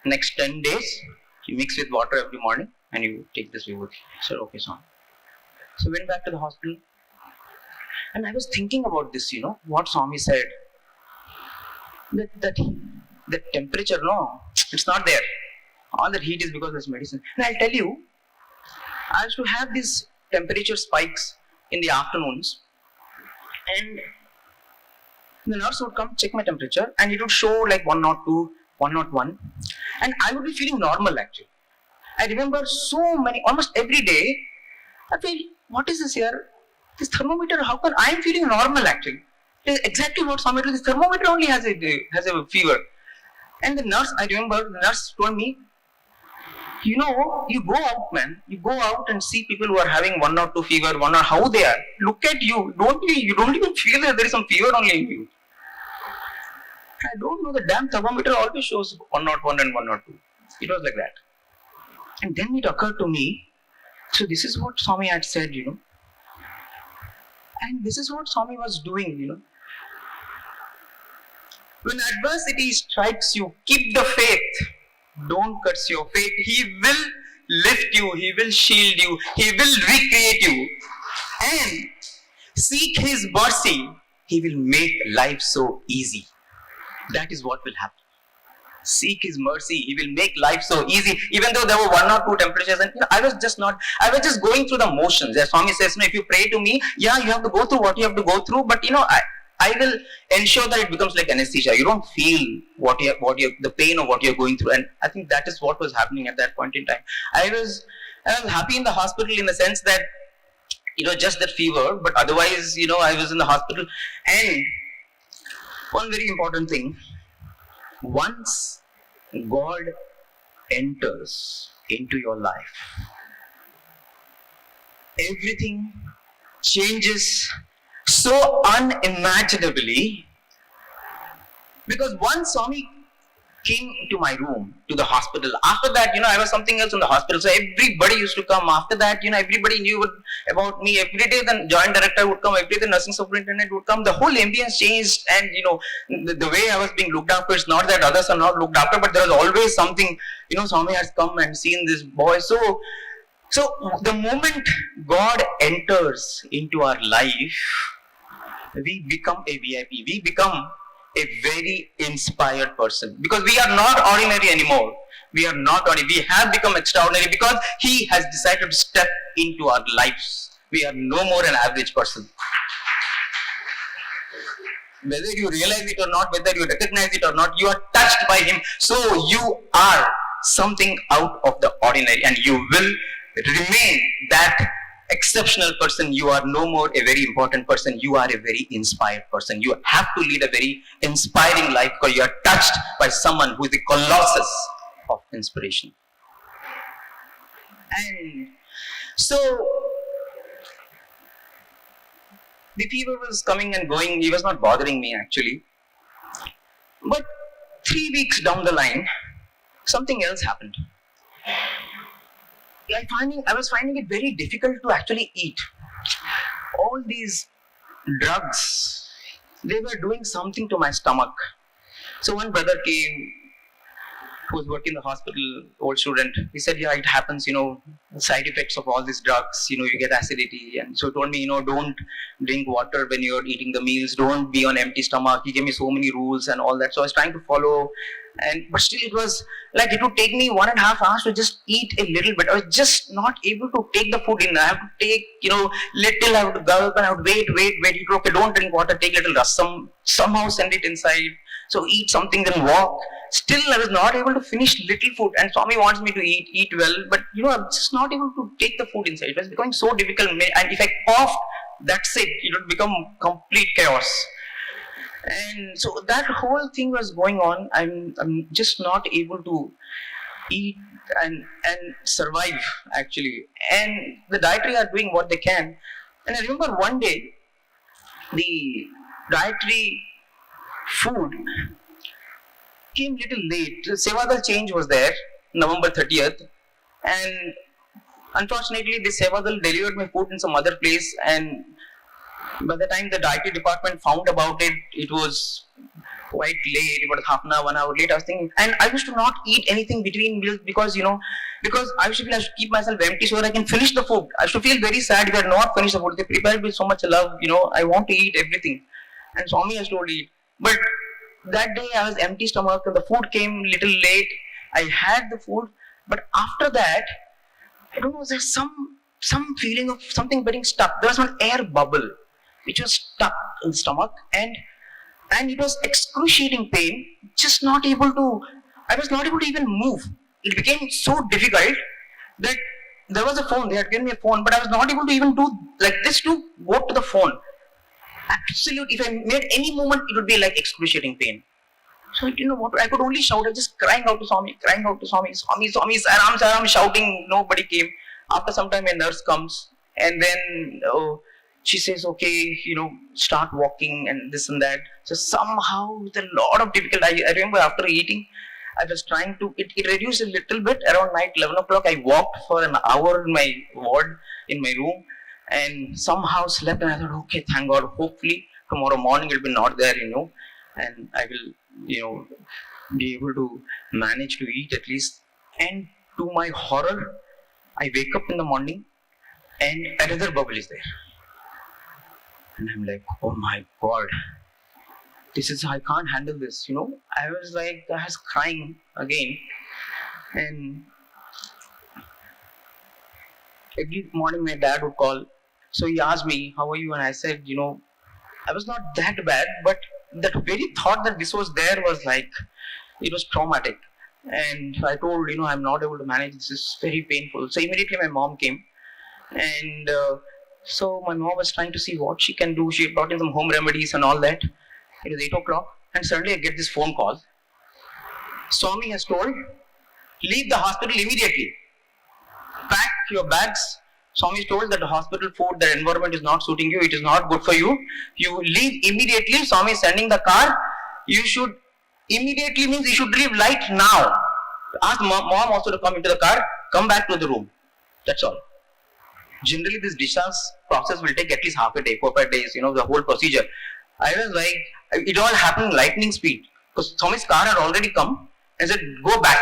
Next 10 days, you mix with water every morning and you take this vibhuti. I said, okay, Swami. So went back to the hospital, and I was thinking about this, what Swami said. That temperature, no, it's not there. All that heat is because of this medicine. And I'll tell you, I used to have these temperature spikes in the afternoons, and the nurse would come check my temperature, and it would show like 102, 101, and I would be feeling normal actually. I remember almost every day, I feel, what is this here? This thermometer, how come I am feeling normal actually? It is exactly what Swami told. This thermometer only has a fever. And the nurse, I remember, the nurse told me, you go out, man. You go out and see people who are having 102 fever, how they are. Look at you. You don't even feel that there is some fever only in you. I don't know, the damn thermometer always shows 101 and 102. It was like that. And then it occurred to me, so this is what Swami had said, and this is what Swami was doing, When adversity strikes you, keep the faith. Don't curse your faith. He will lift you. He will shield you. He will recreate you. And seek His mercy. He will make life so easy. That is what will happen. Seek His mercy. He will make life so easy. Even though there were 1 or 2 temperatures, and I was just going through the motions. As Swami says, if you pray to me, you have to go through what you have to go through, but I will ensure that it becomes like anesthesia. You don't feel the pain of what you're going through, and I think that is what was happening at that point in time. I was happy in the hospital in the sense that just that fever, but otherwise, I was in the hospital. And one very important thing, once God enters into your life, everything changes so unimaginably. Because once Swami came to my room, to the hospital. After that, I was something else in the hospital. So everybody used to come. After that, everybody knew about me. Every day the joint director would come. Every day the nursing superintendent would come. The whole ambience changed. And, the way I was being looked after, it's not that others are not looked after, but there was always something, Swami has come and seen this boy. So the moment God enters into our life, we become a VIP. We become a very inspired person, because we are not ordinary anymore. We are not ordinary. We have become extraordinary because He has decided to step into our lives. We are no more an average person. Whether you realize it or not, whether you recognize it or not, you are touched by Him. So you are something out of the ordinary, and you will remain that exceptional person. You are no more a very important person. You are a very inspired person. You have to lead a very inspiring life because you are touched by someone who is the colossus of inspiration. And so the fever was coming and going. He was not bothering me actually. But 3 weeks down the line, something else happened. I was finding it very difficult to actually eat. All these drugs, they were doing something to my stomach. So one brother came, who was working in the hospital, old student. He said, yeah, it happens, the side effects of all these drugs, you get acidity. And so he told me, don't drink water when you're eating the meals, don't be on empty stomach. He gave me so many rules and all that. So I was trying to follow. But still it was like it would take me 1.5 hours to just eat a little bit. I was just not able to take the food in. I have to take, little, I have to gulp and I would wait. Okay, don't drink water, take little rasam, somehow send it inside. So eat something, then walk. Still, I was not able to finish little food. And Swami wants me to eat well. But, I'm just not able to take the food inside. It was becoming so difficult. And if I coughed, that's it. It would become complete chaos. And so that whole thing was going on. I'm just not able to eat and survive, actually. And the dietary are doing what they can. And I remember one day, the dietary food came little late. The Sevadal change was there, November 30th. And unfortunately, the Sevadal delivered my food in some other place. And by the time the dietary department found about it, it was quite late, about half an hour, 1 hour late. I was thinking, and I used to not eat anything between meals because I used to feel I should keep myself empty so that I can finish the food. I used to feel very sad if I had not finished the food. They prepared with so much love, I want to eat everything. And Swami has told me. But that day I was empty stomach and the food came little late. I had the food, but after that, I don't know, there's some feeling of something getting stuck. There was one air bubble which was stuck in the stomach, and it was excruciating pain. I was not able to even move. It became so difficult that there was a phone. They had given me a phone, but I was not able to even do like this to go to the phone. Absolute. If I made any movement, it would be like excruciating pain. So what? I could only shout. I was just crying out to Swami, Swami, Saram, shouting. Nobody came. After some time, a nurse comes, and then she says, "Okay, start walking and this and that." So somehow, with a lot of difficulty, I remember after eating, I was trying to. It reduced a little bit around night 11 o'clock. I walked for an hour in my ward in my room. And somehow slept, and I thought, okay, thank God, hopefully tomorrow morning it will be not there, and I will, be able to manage to eat at least. And to my horror, I wake up in the morning and another bubble is there. And I'm like, oh my God, I can't handle this, I was crying again. And every morning my dad would call. So he asked me, how are you? And I said, I was not that bad, but that very thought that this was there was like, it was traumatic. And I told, I'm not able to manage, this is very painful. So immediately my mom came, and So my mom was trying to see what she can do. She brought in some home remedies and all that. It was 8 o'clock, and suddenly I get this phone call. Swami has told, leave the hospital immediately. Pack your bags. Swami is told that the hospital food, the environment is not suiting you. It is not good for you. You leave immediately. Swami is sending the car. You should immediately means you should leave right now. Ask mom also to come into the car. Come back to the room. That's all. Generally, this discharge process will take at least half a day, 4-5 days. The whole procedure. I was like, it all happened lightning speed because Swami's car had already come and said, go back.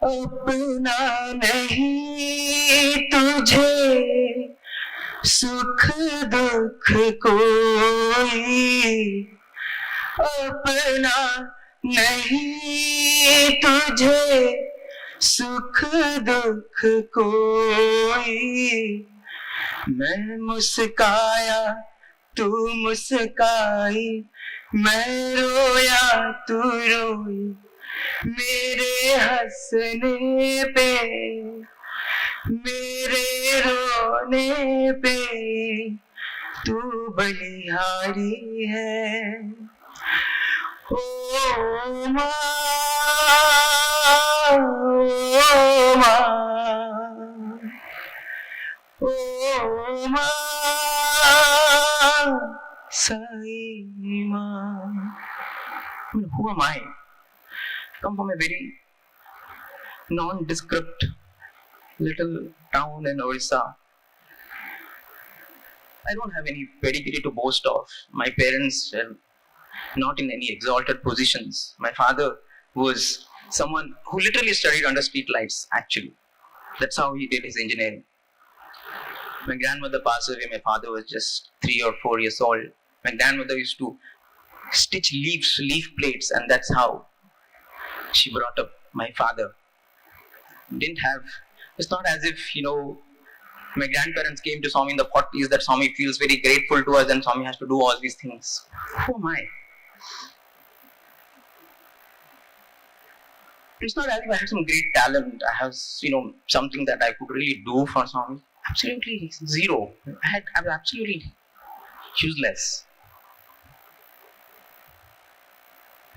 अपना नहीं तुझे सुख दुख कोई अपना नहीं तुझे सुख दुख कोई मैं मुस्काया तू मुस्काई मैं रोया तू रोई मेरे हंसने पे मेरे रोने पे तू बलिहारी है ओ माँ ओ माँ ओ माँ साई माँ. Who am I? Come from a very nondescript little town in Odisha. I don't have any pedigree to boast of. My parents were not in any exalted positions. My father was someone who literally studied under street lights, actually. That's how he did his engineering. My grandmother passed away. My father was just 3 or 4 years old. My grandmother used to stitch leaf plates, and that's how she brought up my father. It's not as if, my grandparents came to Swami in the 40s that Swami feels very grateful to us and Swami has to do all these things. Who am I? It's not as if I had some great talent. I have, something that I could really do for Swami. Absolutely zero. I was absolutely useless.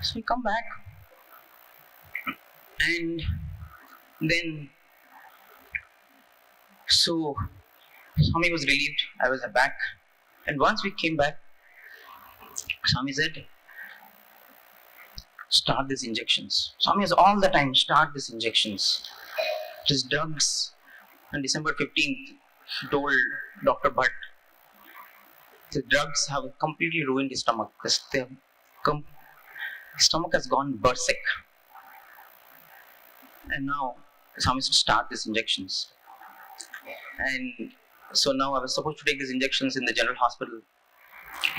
So we come back. And then, so Swami was relieved, I was back. And once we came back, Swami said, start these injections. Swami has all the time, start these injections. These drugs. On December 15th, he told Dr. Bhatt, the drugs have completely ruined his stomach. His stomach has gone berserk. And now Swami said, start these injections. And so now I was supposed to take these injections in the general hospital.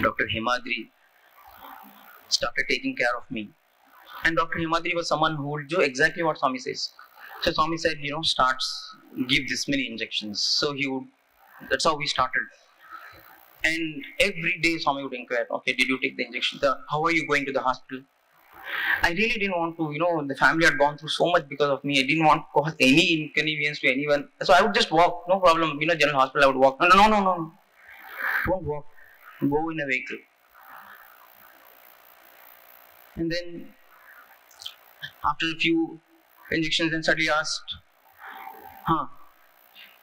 Dr. Himadri started taking care of me. And Dr. Himadri was someone who would do exactly what Swami says. So Swami said, give this many injections. So that's how we started. And every day Swami would inquire, okay, did you take the injection? How are you going to the hospital? I really didn't want to, the family had gone through so much because of me. I didn't want to cause any inconvenience to anyone. So I would just walk, no problem. General hospital, I would walk. No. Don't walk. Go in a vehicle. And then, after a few injections, then suddenly asked,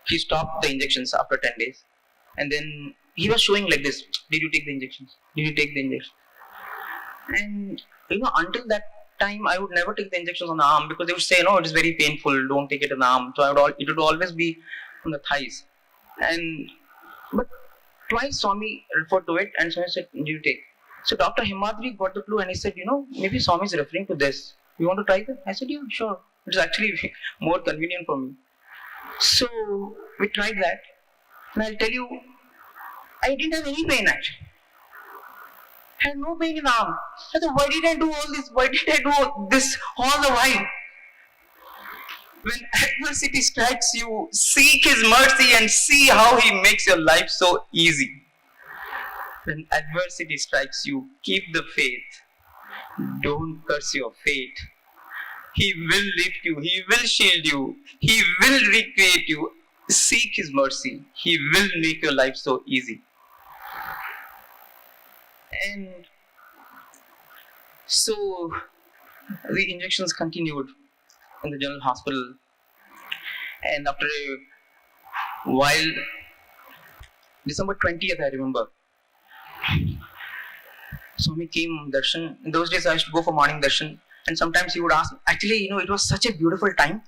he stopped the injections after 10 days. And then he was showing like this, did you take the injections? Did you take the injections? And until that time, I would never take the injections on the arm because they would say, no, it is very painful, don't take it on the arm. So it would always be on the thighs. But twice Swami referred to it and Swami said, did you take? So Dr. Himadri got the clue and he said, maybe Swami is referring to this. You want to try that? I said, yeah, sure. It's actually more convenient for me. So we tried that. And I'll tell you, I didn't have any pain actually. I had no pain in the arm. I said, why did I do all this? Why did I do this all the while? When adversity strikes you, seek His mercy and see how He makes your life so easy. When adversity strikes you, keep the faith. Don't curse your fate. He will lift you. He will shield you. He will recreate you. Seek His mercy. He will make your life so easy. And so the injections continued in the general hospital. And after a while, December 20th, I remember, Swami came darshan. In those days, I used to go for morning darshan. And sometimes he would ask, actually, it was such a beautiful time.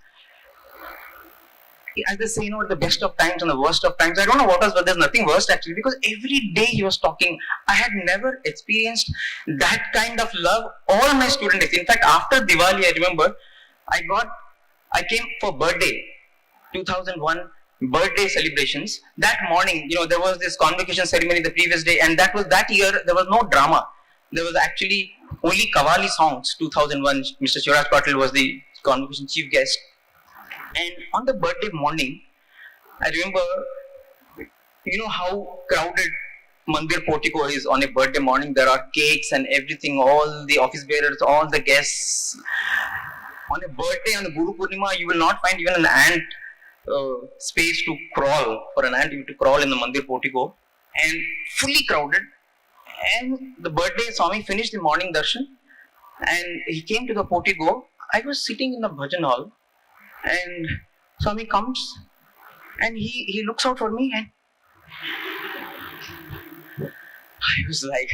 As they say, the best of times and the worst of times. I don't know what was, but there's nothing worst actually, because every day he was talking. I had never experienced that kind of love. All my student days. In fact, after Diwali, I remember, I came for birthday, 2001 birthday celebrations. That morning, there was this convocation ceremony the previous day, and that year there was no drama. There was actually only Qawwali songs. 2001, Mr. Shivraj Patil was the convocation chief guest. And on the birthday morning, I remember, how crowded Mandir portico is on a birthday morning. There are cakes and everything, all the office bearers, all the guests. On a birthday, on the Guru Purnima, you will not find even an ant space to crawl. For an ant, you have to crawl in the Mandir portico. And fully crowded. And the birthday, Swami finished the morning darshan. And he came to the portico. I was sitting in the bhajan hall. And Swami comes and he looks out for me, and I was like,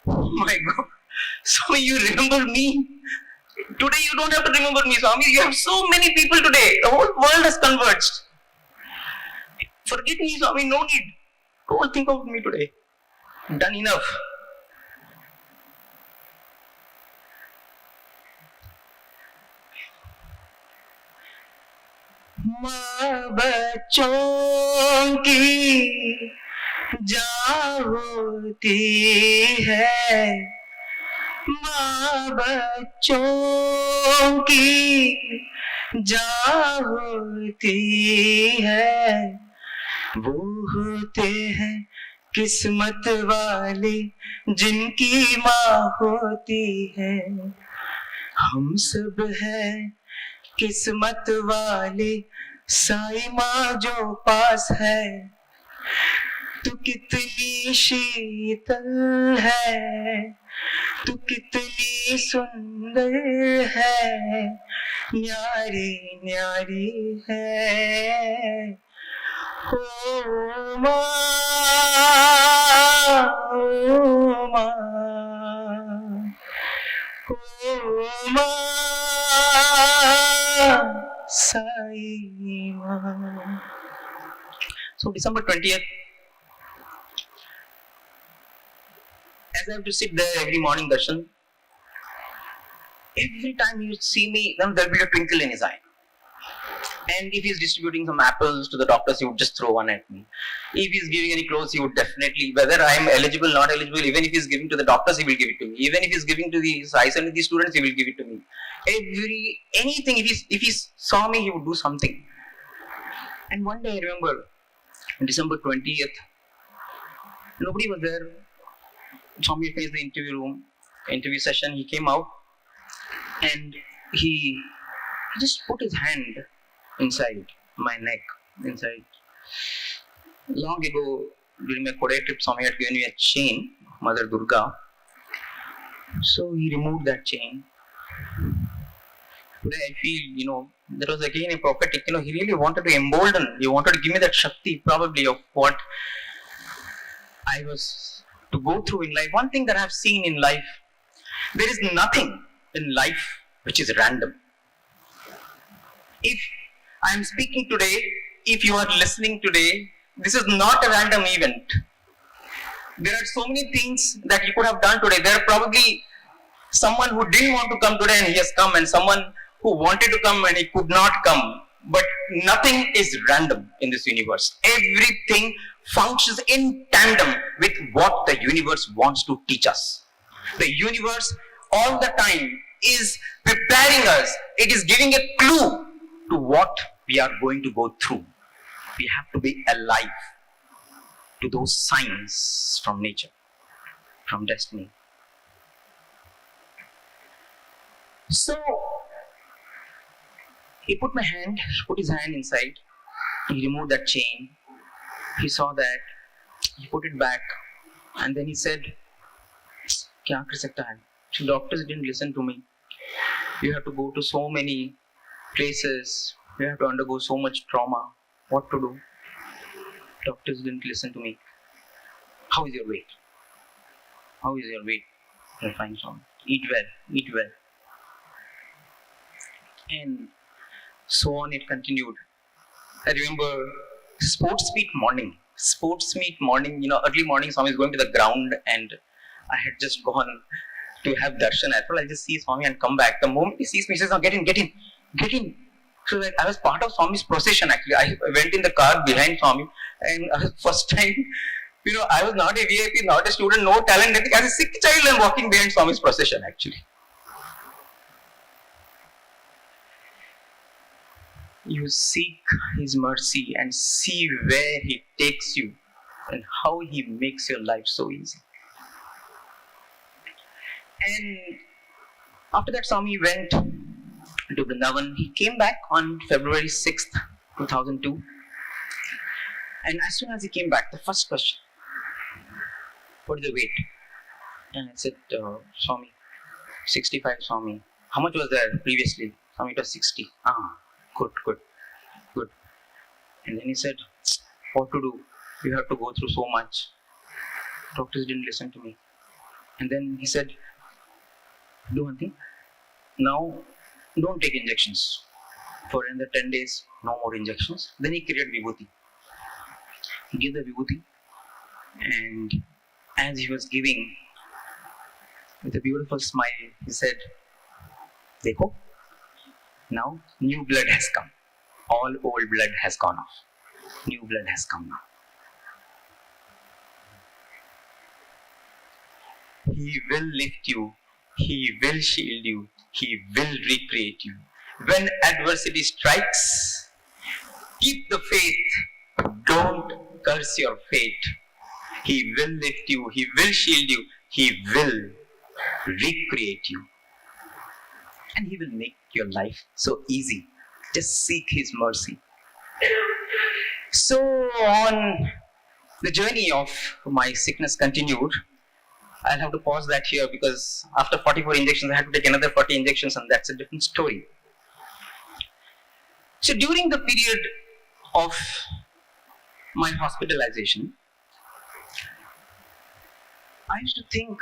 oh my God, Swami, you remember me? Today you don't have to remember me, Swami. You have so many people today. The whole world has converged. Forget me, Swami, no need. Don't think of me today. Done enough. माँ बच्चों की जान होती है, माँ बच्चों की जान होती है, वो होते हैं किस्मत वाले जिनकी माँ होती है, हम सब हैं किस्मत वाले साईं माँ जो पास है, तू कितनी शीतल है, तू कितनी सुंदर है, न्यारी न्यारी है, ओ माँ, ओ माँ, ओ माँ, Sai Ma. So December 20th, as I have to sit there every morning darshan, every time he would see me, then there will be a twinkle in his eye. And if he is distributing some apples to the doctors, he would just throw one at me. If he is giving any clothes, he would definitely, whether I am eligible, not eligible, even if he is giving to the doctors, he will give it to me. Even if he is giving to the SAIRAM students, he will give it to me. Anything, if he saw me, he would do something. And one day I remember, December 20th, nobody was there. Swami finished the interview session. He came out and he just put his hand inside my neck, inside. Long ago, during my Korea trip, Swami had given me a chain, Mother Durga. So he removed that chain. Today I feel, there was again a prophetic, he really wanted to embolden, he wanted to give me that Shakti probably of what I was to go through in life. One thing that I have seen in life, there is nothing in life which is random. If I am speaking today, if you are listening today, this is not a random event. There are so many things that you could have done today. There are probably someone who didn't want to come today and he has come, and someone who wanted to come and he could not come. But nothing is random in this universe. Everything functions in tandem with what the universe wants to teach us. The universe all the time is preparing us. It is giving a clue to what we are going to go through. We have to be alive to those signs from nature, from destiny. So, He put his hand inside. He removed that chain. He saw that. He put it back. And then he said, "Kya kar sakta hai?" So doctors didn't listen to me. You have to go to so many places. You have to undergo so much trauma. What to do? Doctors didn't listen to me. How is your weight? How is your weight? You're fine, son. Eat well. Eat well. And so on it continued. I remember sports meet morning, early morning, Swami is going to the ground and I had just gone to have darshan. I thought I'll just see Swami and come back. The moment he sees me, he says, "Now get in. So like, I was part of Swami's procession actually. I went in the car behind Swami and first time, I was not a VIP, not a student, no talent, nothing. As a sick child, I'm walking behind Swami's procession actually. You seek His mercy and see where He takes you and how He makes your life so easy. And after that, Swami went to Vrindavan. He came back on February 6th, 2002. And as soon as he came back, the first question, "What is the weight?" And I said, "Swami, 65, Swami." "How much was there previously?" "Swami, it was 60. Good. And then he said, "What to do? You have to go through so much." Doctors didn't listen to me. And then he said, "Do one thing. Now, don't take injections. For another 10 days, no more injections." Then he created Vibhuti. He gave the Vibhuti. And as he was giving, with a beautiful smile, he said, "Dekho, now new blood has come. All old blood has gone off. New blood has come now. He will lift you. He will shield you. He will recreate you. When adversity strikes, keep the faith. Don't curse your fate. He will lift you. He will shield you. He will recreate you. And He will make your life so easy. Just seek His mercy." So on the journey of my sickness continued. I'll have to pause that here because after 44 injections, I had to take another 40 injections, and that's a different story. So during the period of my hospitalization, I used to think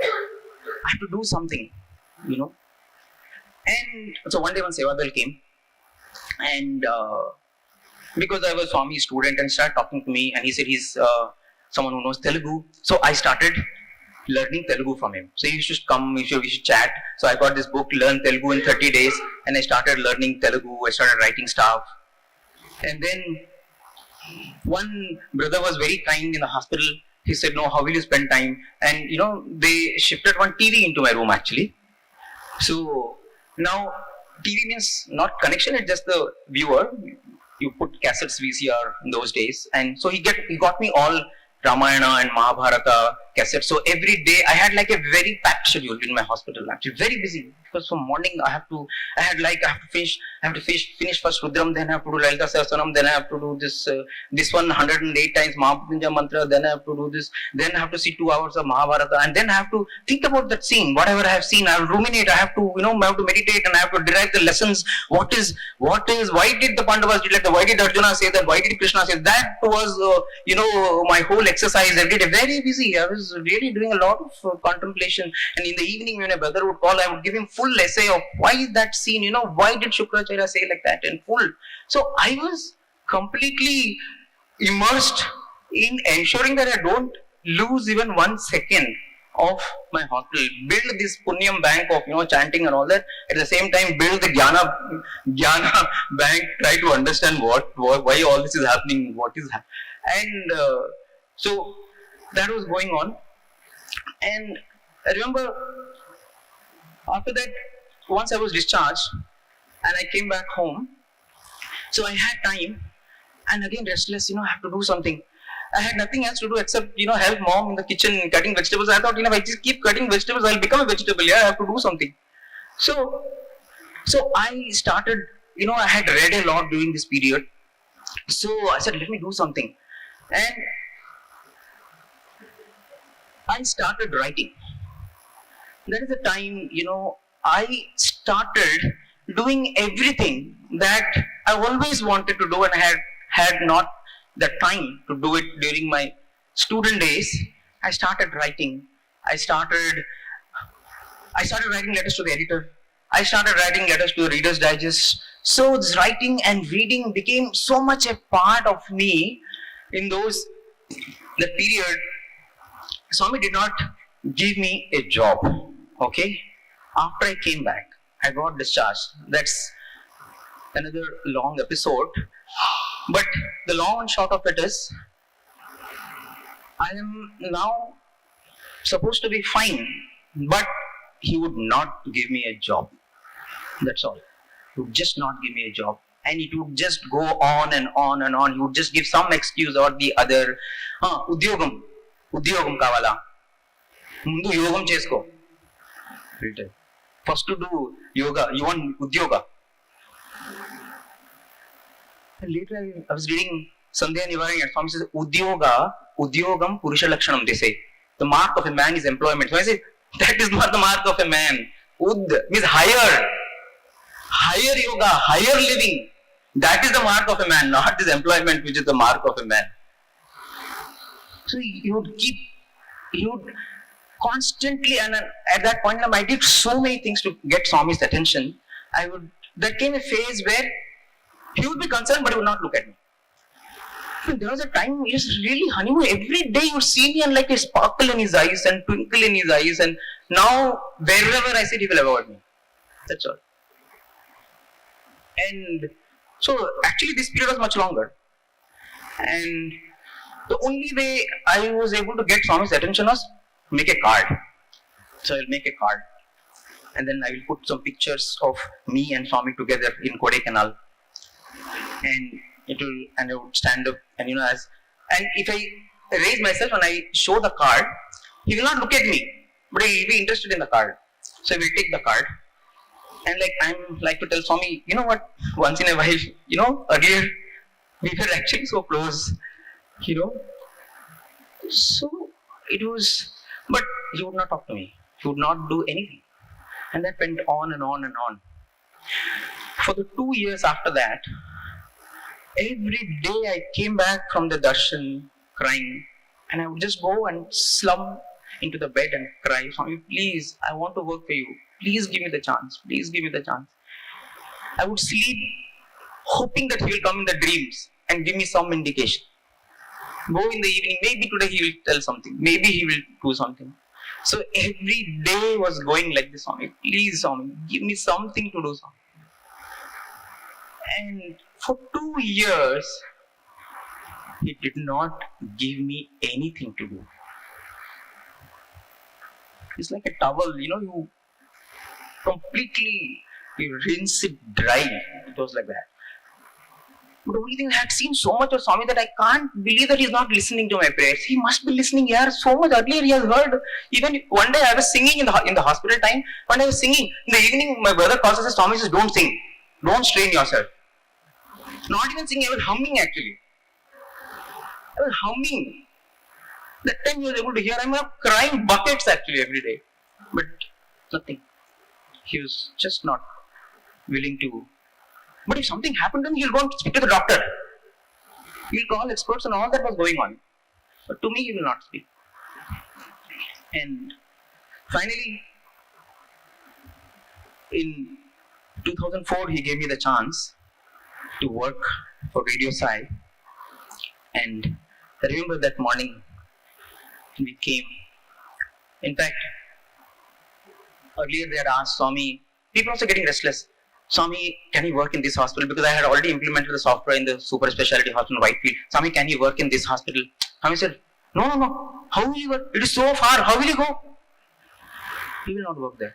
I have to do something, And so one day when Sevadal came, and because I was Swami's student, and started talking to me, and he said he's someone who knows Telugu. So I started learning Telugu from him. So he used to come, we should chat. So I got this book, Learn Telugu in 30 Days, and I started learning Telugu. I started writing stuff. And then one brother was very kind in the hospital. He said, "No, how will you spend time?" And they shifted one TV into my room actually. So now TV means not connection, it's just the viewer. You put cassettes, VCR in those days. And so he got me all Ramayana and Mahabharata cassettes. So every day I had like a very packed schedule in my hospital, actually very busy, because from morning I have to finish first Rudram, then I have to do Lalita Sahasranam, then I have to do this one 108 times Mahapunya mantra, then I have to do this, then I have to see 2 hours of Mahabharata, and then I have to think about that scene, whatever I have seen, I have to ruminate, I have to I have to meditate, and I have to derive the lessons. What is why did the Pandavas do like that? Why did Arjuna say that? Why did Krishna say that? Was my whole exercise every day. Very busy. I was really doing a lot of contemplation. And in the evening, when a brother would call, I would give him full essay of why that scene, why did Shukracharya say like that, in full. So I was completely immersed in ensuring that I don't lose even 1 second of my hospital. Build this Punyam bank of chanting and all that. At the same time, build the Jnana bank. Try to understand why all this is happening, what is happening. And so that was going on. And I remember after that, once I was discharged and I came back home, so I had time, and again restless, I have to do something. I had nothing else to do except, help mom in the kitchen cutting vegetables. I thought, if I just keep cutting vegetables, I'll become a vegetable. Yeah, I have to do something. So I started I had read a lot during this period. So I said, let me do something. And I started writing. That is the time, I started doing everything that I always wanted to do, and I had not the time to do it during my student days. I started writing. I started writing letters to the editor. I started writing letters to the Reader's Digest. So this writing and reading became so much a part of me in that period. Swami did not give me a job. Okay? After I came back, I got discharged. That's another long episode. But the long and short of it is, I am now supposed to be fine, but he would not give me a job. That's all. He would just not give me a job. And it would just go on and on and on. He would just give some excuse or the other. Udyogam kavala. Mundu yogam chesko. First to do yoga, you want udyoga. And later I was reading Sandhya Nivarani and Swami says, Udyogam Purusha Lakshanam, they say. The mark of a man is employment. So I say, that is not the mark of a man. Ud means higher. Higher yoga, higher living. That is the mark of a man, not his employment, which is the mark of a man. So he would constantly, and at that point in time, I did so many things to get Swami's attention. There came a phase where he would be concerned, but he would not look at me. And there was a time he was really honeymoon. Every day you would see me and like a sparkle in his eyes and twinkle in his eyes. And now wherever I sit, he will avoid me. That's all. And so actually this period was much longer. And the only way I was able to get Swami's attention was make a card. So I'll make a card. And then I will put some pictures of me and Swami together in Kodaikanal. And I would stand up and and if I raise myself and I show the card, he will not look at me, but he will be interested in the card. So I will take the card. And I'm like to tell Swami, you know what, once in a while, earlier we were actually so close, So it was, but he would not talk to me. He would not do anything. And that went on and on and on. For the 2 years after that, every day I came back from the darshan crying, and I would just go and slump into the bed and cry, Swami, please, I want to work for you. Please give me the chance. Please give me the chance. I would sleep hoping that he will come in the dreams and give me some indication. Go in the evening, maybe today he will tell something. Maybe he will do something. So every day was going like this, Swami, please, Swami, give me something to do, Swami. And for 2 years, he did not give me anything to do. It's like a towel, you completely rinse it dry. It was like that. But the only thing I had seen so much of Swami that I can't believe that he's not listening to my prayers. He must be listening here so much earlier. He has heard. Even one day I was singing in the hospital time. When I was singing in the evening, my brother calls and says, Swami says, don't sing. Don't strain yourself. Not even singing, I was humming actually. I was humming. That time he was able to hear. I'm crying buckets actually every day. But nothing. He was just not willing to. But if something happened to him, he'll go and speak to the doctor. He'll call experts on all that was going on. But to me, he will not speak. And finally, in 2004, he gave me the chance to work for Radio Sai. And I remember that morning, we came. In fact, earlier they had asked Swami, people also getting restless. Swami, can he work in this hospital? Because I had already implemented the software in the super specialty hospital in Whitefield. Swami, can he work in this hospital? Swami said, no. How will he work? It is so far. How will he go? He will not work there.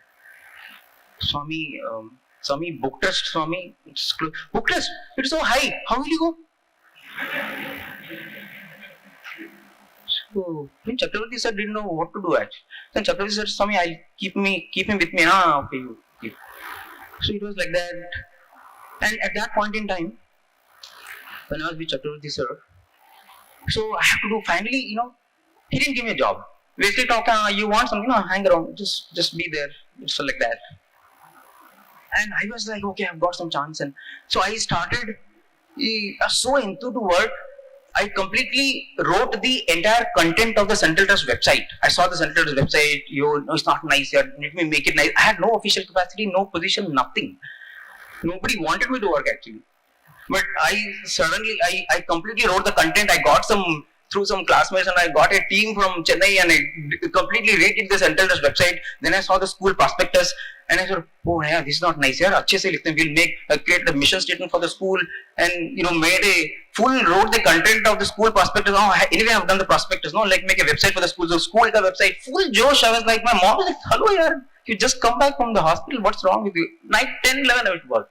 Swami, book trust, Swami. Book trust, it is so high. How will he go? So, when Chakravarti sir didn't know what to do actually. Then Chakravarti said, Swami, I'll keep him with me. Okay, you keep. So it was like that. And at that point in time, when I was with Chaturvedi sir, so I have to do finally, he didn't give me a job. We still talk, you want something, hang around, just be there, so like that. And I was like, okay, I've got some chance. And so I started, so into the work, I completely wrote the entire content of the Central Trust website. I saw the Central Trust website, it's not nice, let me make it nice. I had no official capacity, no position, nothing. Nobody wanted me to work actually. But I completely wrote the content. I got through some classmates, and I got a team from Chennai, and I completely rated the Central Trust website. Then I saw the school prospectus, and I thought, oh yeah, this is not nice. Yeah, अच्छे से लिखते हैं. We'll create a mission statement for the school, and wrote the content of the school prospectus. Anyway, I've done the prospectus. Make a website for the school. So school ka website, full josh. I was like, my mom was like, hello yaar, you just come back from the hospital. What's wrong with you? Night 10, 11, I was to work.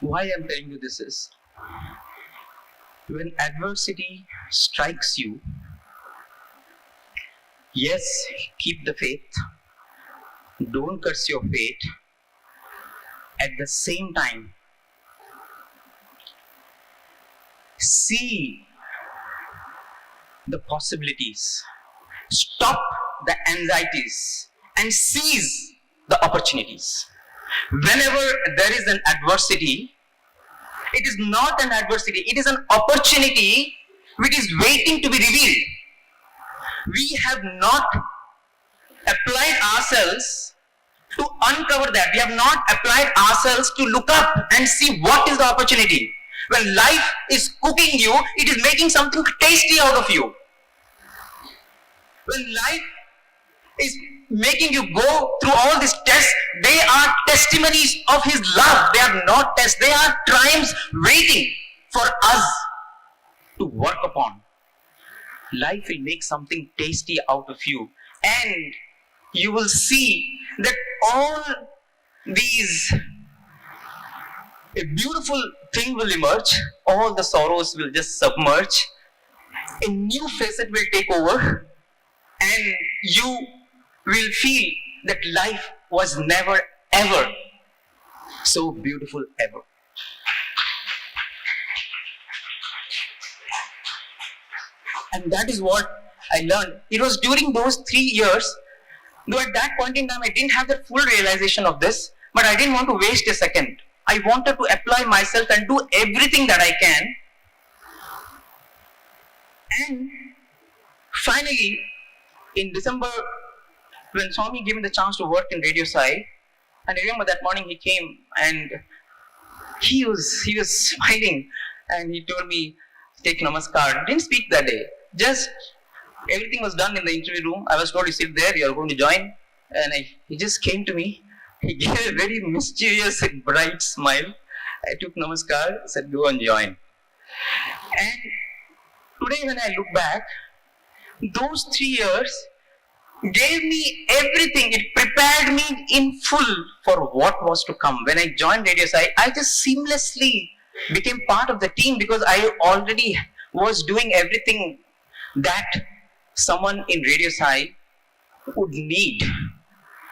Why I'm telling you this is, when adversity strikes you, yes, keep the faith, don't curse your fate. At the same time, see the possibilities, stop the anxieties, and seize the opportunities. Whenever there is an adversity, it is not an adversity, it is an opportunity which is waiting to be revealed. We have not applied ourselves to uncover that. We have not applied ourselves to look up and see what is the opportunity. When life is cooking you, it is making something tasty out of you. When life is making you go through all these tests, they are testimonies of His love. They are not tests. They are triumphs waiting for us to work upon. Life will make something tasty out of you, and you will see that all these, a beautiful thing will emerge. All the sorrows will just submerge. A new facet will take over, and you will feel that life was never ever so beautiful ever. And that is what I learned. It was during those 3 years, though at that point in time I didn't have the full realization of this, but I didn't want to waste a second. I wanted to apply myself and do everything that I can. And finally, in December, when Swami gave me the chance to work in Radio Sai, and I remember that morning he came and he was smiling, and he told me, take namaskar. Didn't speak that day. Just everything was done in the interview room. I was told to sit there, you are going to join. And he just came to me. He gave a very mischievous, bright smile. I took namaskar, said, go and join. And today when I look back, those 3 years gave me everything. It prepared me in full for what was to come. When I joined Radio Sai, I just seamlessly became part of the team because I already was doing everything that someone in Radio Sai would need.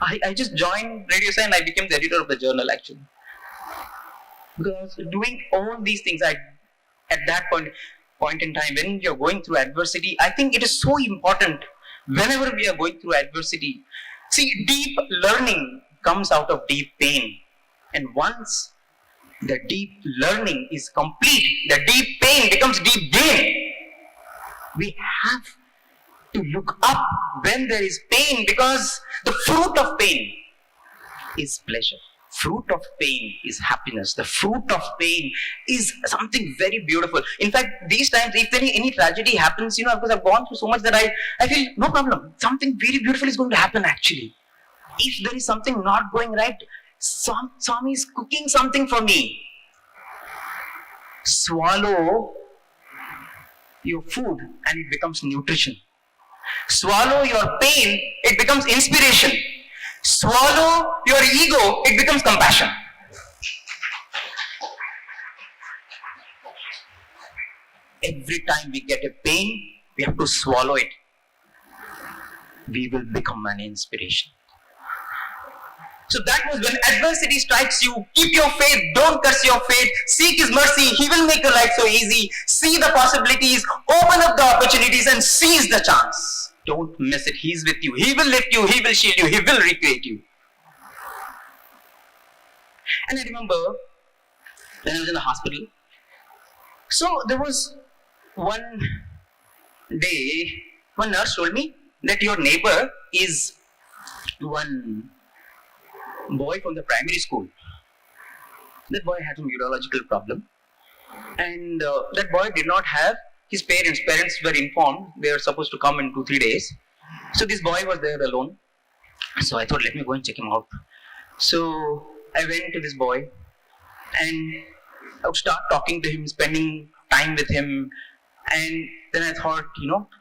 I just joined Radio Sai and I became the editor of the journal actually. Because I was doing all these things at that point in time, when you're going through adversity, I think it is so important whenever we are going through adversity. See, deep learning comes out of deep pain. And once the deep learning is complete, the deep pain becomes deep gain. We have to look up when there is pain, because the fruit of pain is pleasure. Fruit of pain is happiness. The fruit of pain is something very beautiful. In fact, these times, if any tragedy happens, because I've gone through so much that I feel, no problem, something very beautiful is going to happen actually. If there is something not going right, Swami is cooking something for me. Swallow your food and it becomes nutrition. Swallow your pain, it becomes inspiration. Swallow your ego, it becomes compassion. Every time we get a pain, we have to swallow it. We will become an inspiration. So that was when adversity strikes you, keep your faith, don't curse your faith, seek His mercy, He will make your life so easy. See the possibilities, open up the opportunities and seize the chance. Don't miss it, He's with you, He will lift you, He will shield you, He will recreate you. And I remember when I was in the hospital, so there was one day, one nurse told me that your neighbor is one boy from the primary school. That boy had a neurological problem, and that boy did not have his parents. Parents were informed they were supposed to come in 2-3 days. So this boy was there alone. So I thought, let me go and check him out. So I went to this boy, and I would start talking to him, spending time with him. And then I thought,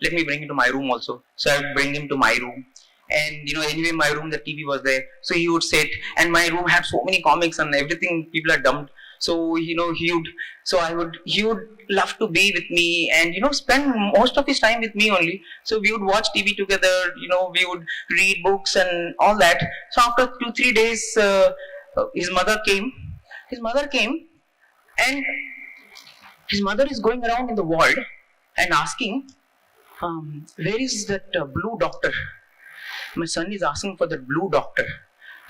let me bring him to my room also. So I would bring him to my room. And anyway, my room, the TV was there. So he would sit, and my room had so many comics and everything people are dumped. So, he would love to be with me and, spend most of his time with me only. So we would watch TV together, we would read books and all that. So after 2-3 days, his mother came, and his mother is going around in the ward and asking, where is that blue doctor? My son is asking for that blue doctor.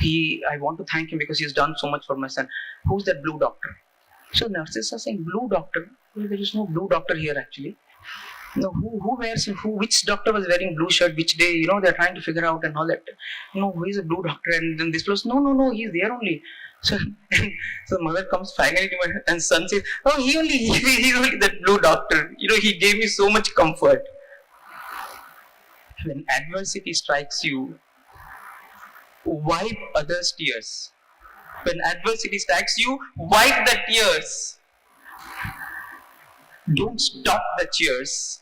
I want to thank him because he has done so much for my son. Who's that blue doctor? So nurses are saying, blue doctor? Well, there is no blue doctor here actually. No, who wears, which doctor was wearing blue shirt which day? They're trying to figure out and all that. Who is a blue doctor? And then this fellow, no, he's there only. So mother comes finally to my, and son says, oh, he's only that blue doctor. He gave me so much comfort. When adversity strikes you, wipe others' tears. When adversity strikes you, wipe the tears. Don't stop the tears,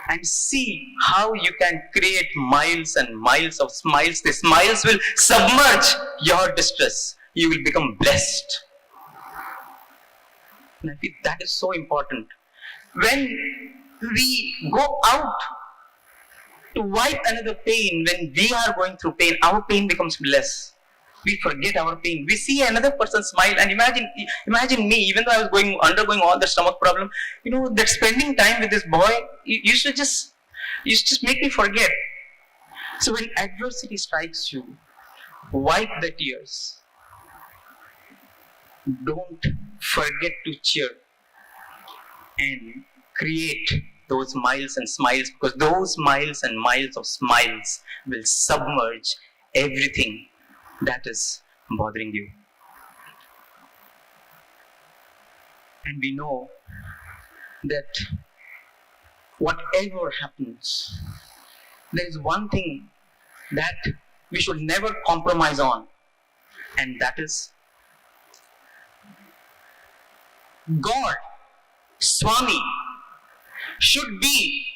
and see how you can create miles and miles of smiles. The smiles will submerge your distress. You will become blessed. And I think that is so important. When we go out to wipe another pain, when we are going through pain, our pain becomes less. We forget our pain. We see another person smile, and imagine me, even though I was undergoing all the stomach problem, that spending time with this boy used to just make me forget. So when adversity strikes you, wipe the tears. Don't forget to cheer and create those miles and smiles, because those miles and miles of smiles will submerge everything that is bothering you. And we know that whatever happens, there is one thing that we should never compromise on, and that is God, Swami, should be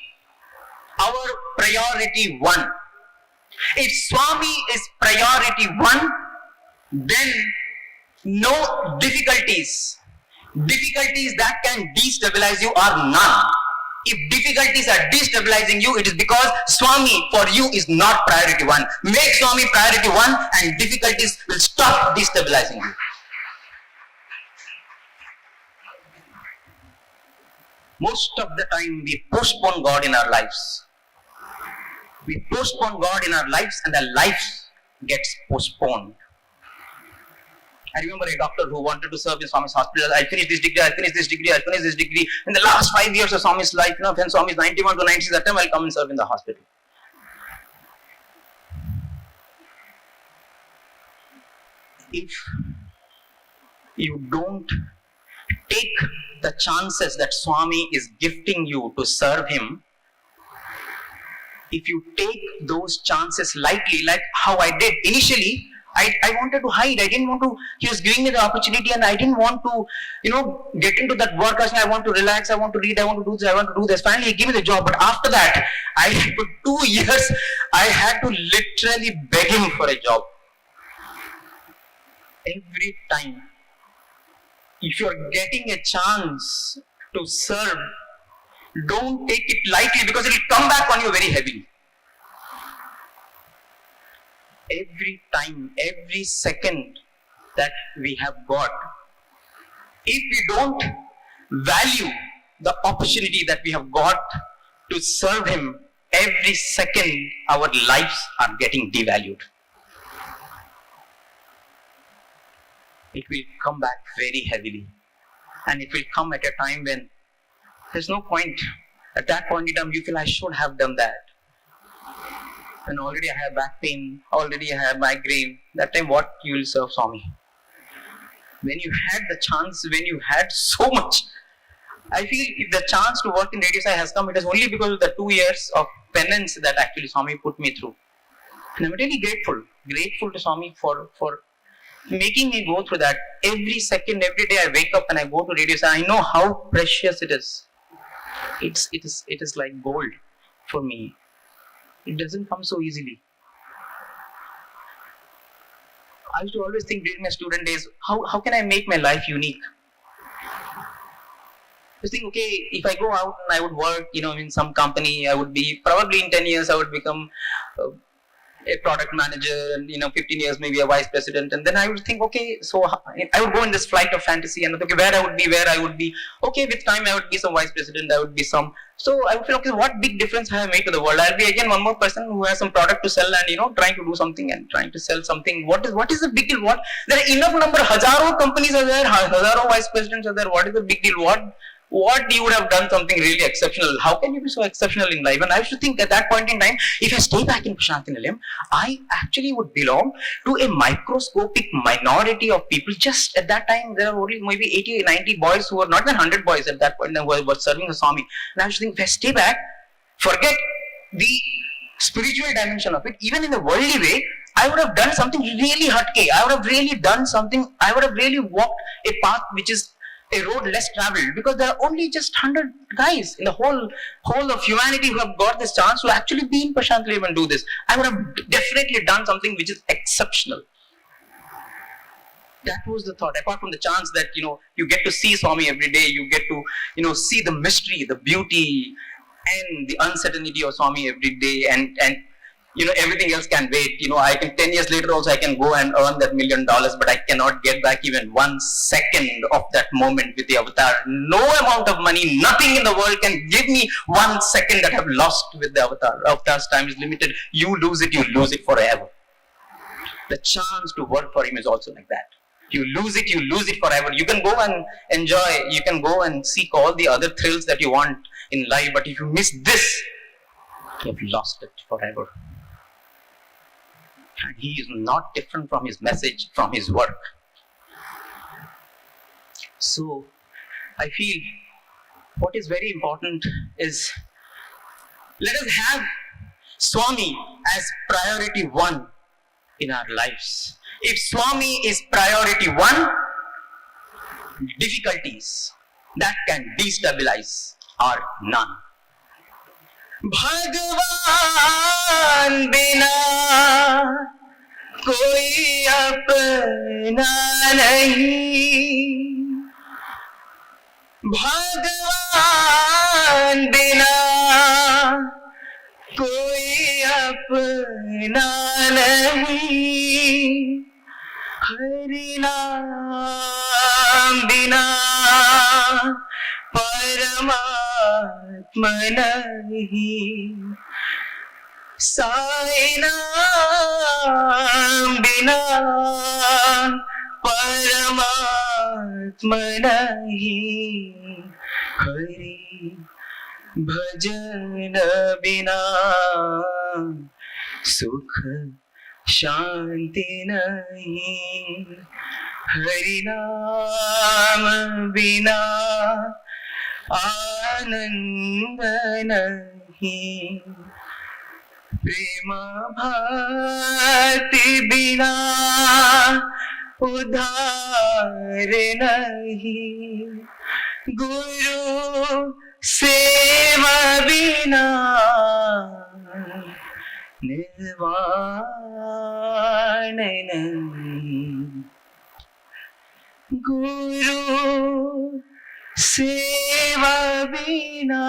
our priority one. If Swami is priority one, then no difficulties that can destabilize you are none. If difficulties are destabilizing you, it is because Swami for you is not priority one. Make Swami priority one, and difficulties will stop destabilizing you. Most of the time we postpone God in our lives. We postpone God in our lives, and our lives gets postponed. I remember a doctor who wanted to serve in Swami's hospital. I finished this degree. In the last 5 years of Swami's life, when Swami is 91 to 96, that time I'll come and serve in the hospital. If you don't take the chances that Swami is gifting you to serve him, if you take those chances lightly, like how I did initially, I wanted to hide. I didn't want to. He was giving me the opportunity, and I didn't want to, get into that work. I want to relax. I want to read. I want to do this. I want to do this. Finally, he gave me the job. But after that, for 2 years, I had to literally beg him for a job. Every time, if you are getting a chance to serve, don't take it lightly, because it will come back on you very heavily. every time, every second that we have got, if we don't value the opportunity that we have got to serve Him, every second our lives are getting devalued. It will come back very heavily. And it will come at a time when there's no point. At that point in time, you feel I should have done that. And already I have back pain, already I have migraine. That time what you will serve Swami? When you had the chance, when you had so much, I feel if the chance to work in Radio Sai has come, it is only because of the 2 years of penance that actually Swami put me through. And I'm really grateful to Swami for making me go through that. Every second, every day I wake up and I go to Radio Sai, I know how precious it is. It is like gold for me. It doesn't come so easily. I used to always think during my student days, how can I make my life unique? I think, okay, if I go out and I would work, in some company, I would be, probably in 10 years, I would become a product manager, and 15 years maybe a vice president, and then I would think, okay, so I would go in this flight of fantasy, and okay, where I would be, okay, with time I would be some vice president, I would be some, so I would feel, okay, what big difference have I made to the world? I'll be again one more person who has some product to sell and trying to do something and trying to sell something. What is the big deal? There are enough number, hazaro companies are there, hazaro vice presidents are there. What is the big deal? What you would have done something really exceptional? How can you be so exceptional in life? And I used to think at that point in time, if I stay back in Prasanthi Nilayam, I actually would belong to a microscopic minority of people. Just at that time, there were only maybe 80 or 90 boys who were not even 100 boys at that point who were serving the Swami. And I used to think, if I stay back, forget the spiritual dimension of it, even in the worldly way, I would have done something really hatke. I would have really done something, I would have really walked a path which is a road less traveled, because there are only just 100 guys in the whole of humanity who have got this chance to actually be in Prasanthi Nilayam and do this. I would have definitely done something which is exceptional. That was the thought. Apart from the chance that you get to see Swami every day, you get to see the mystery, the beauty, and the uncertainty of Swami every day, and everything else can wait. I can 10 years later also I can go and earn that $1 million, but I cannot get back even 1 second of that moment with the avatar. No amount of money, nothing in the world can give me 1 second that I've lost with the avatar. Avatar's time is limited. You lose it forever. The chance to work for him is also like that. You lose it forever. You can go and enjoy, you can go and seek all the other thrills that you want in life, but if you miss this, you've lost it forever. And he is not different from his message, from his work. So, I feel what is very important is, let us have Swami as priority 1 in our lives. If Swami is priority 1, difficulties that can destabilize are none. भगवान बिना कोई अपना नहीं, भगवान बिना कोई अपना नहीं, हरि नाम बिना परमात्मा नहीं, साई नाम बिना परमात्मा नहीं, हरि भजन बिना सुख शांति नहीं, हरि नाम बिना आनंद नहीं, प्रेम भक्ति बिना उद्धार नहीं, गुरु सेवा बिना निर्वाण नहीं, गुरु सेवा बिना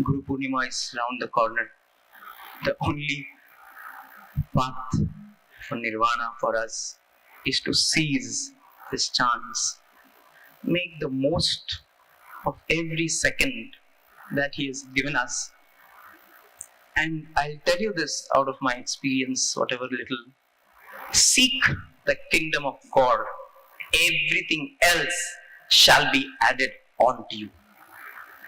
Guru Purnima is round the corner. The only path for nirvana for us is to seize this chance. Make the most of every second that He has given us. And I'll tell you this out of my experience, whatever little. Seek the kingdom of God. Everything else shall be added on to you.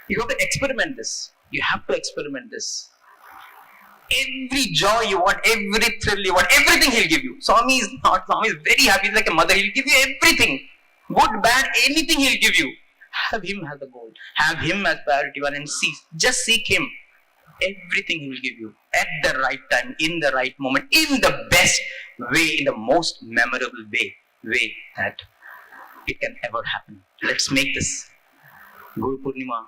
You have to experiment this. You have to experiment this. Every joy you want, every thrill you want, everything He'll give you. Swami is very happy. He's like a mother. He'll give you everything. Good, bad, anything He'll give you. Have Him as the goal. Have Him as priority one and just seek Him. Everything He will give you at the right time, in the right moment, in the best way, in the most memorable way that it can ever happen. Let's make this Guru Purnima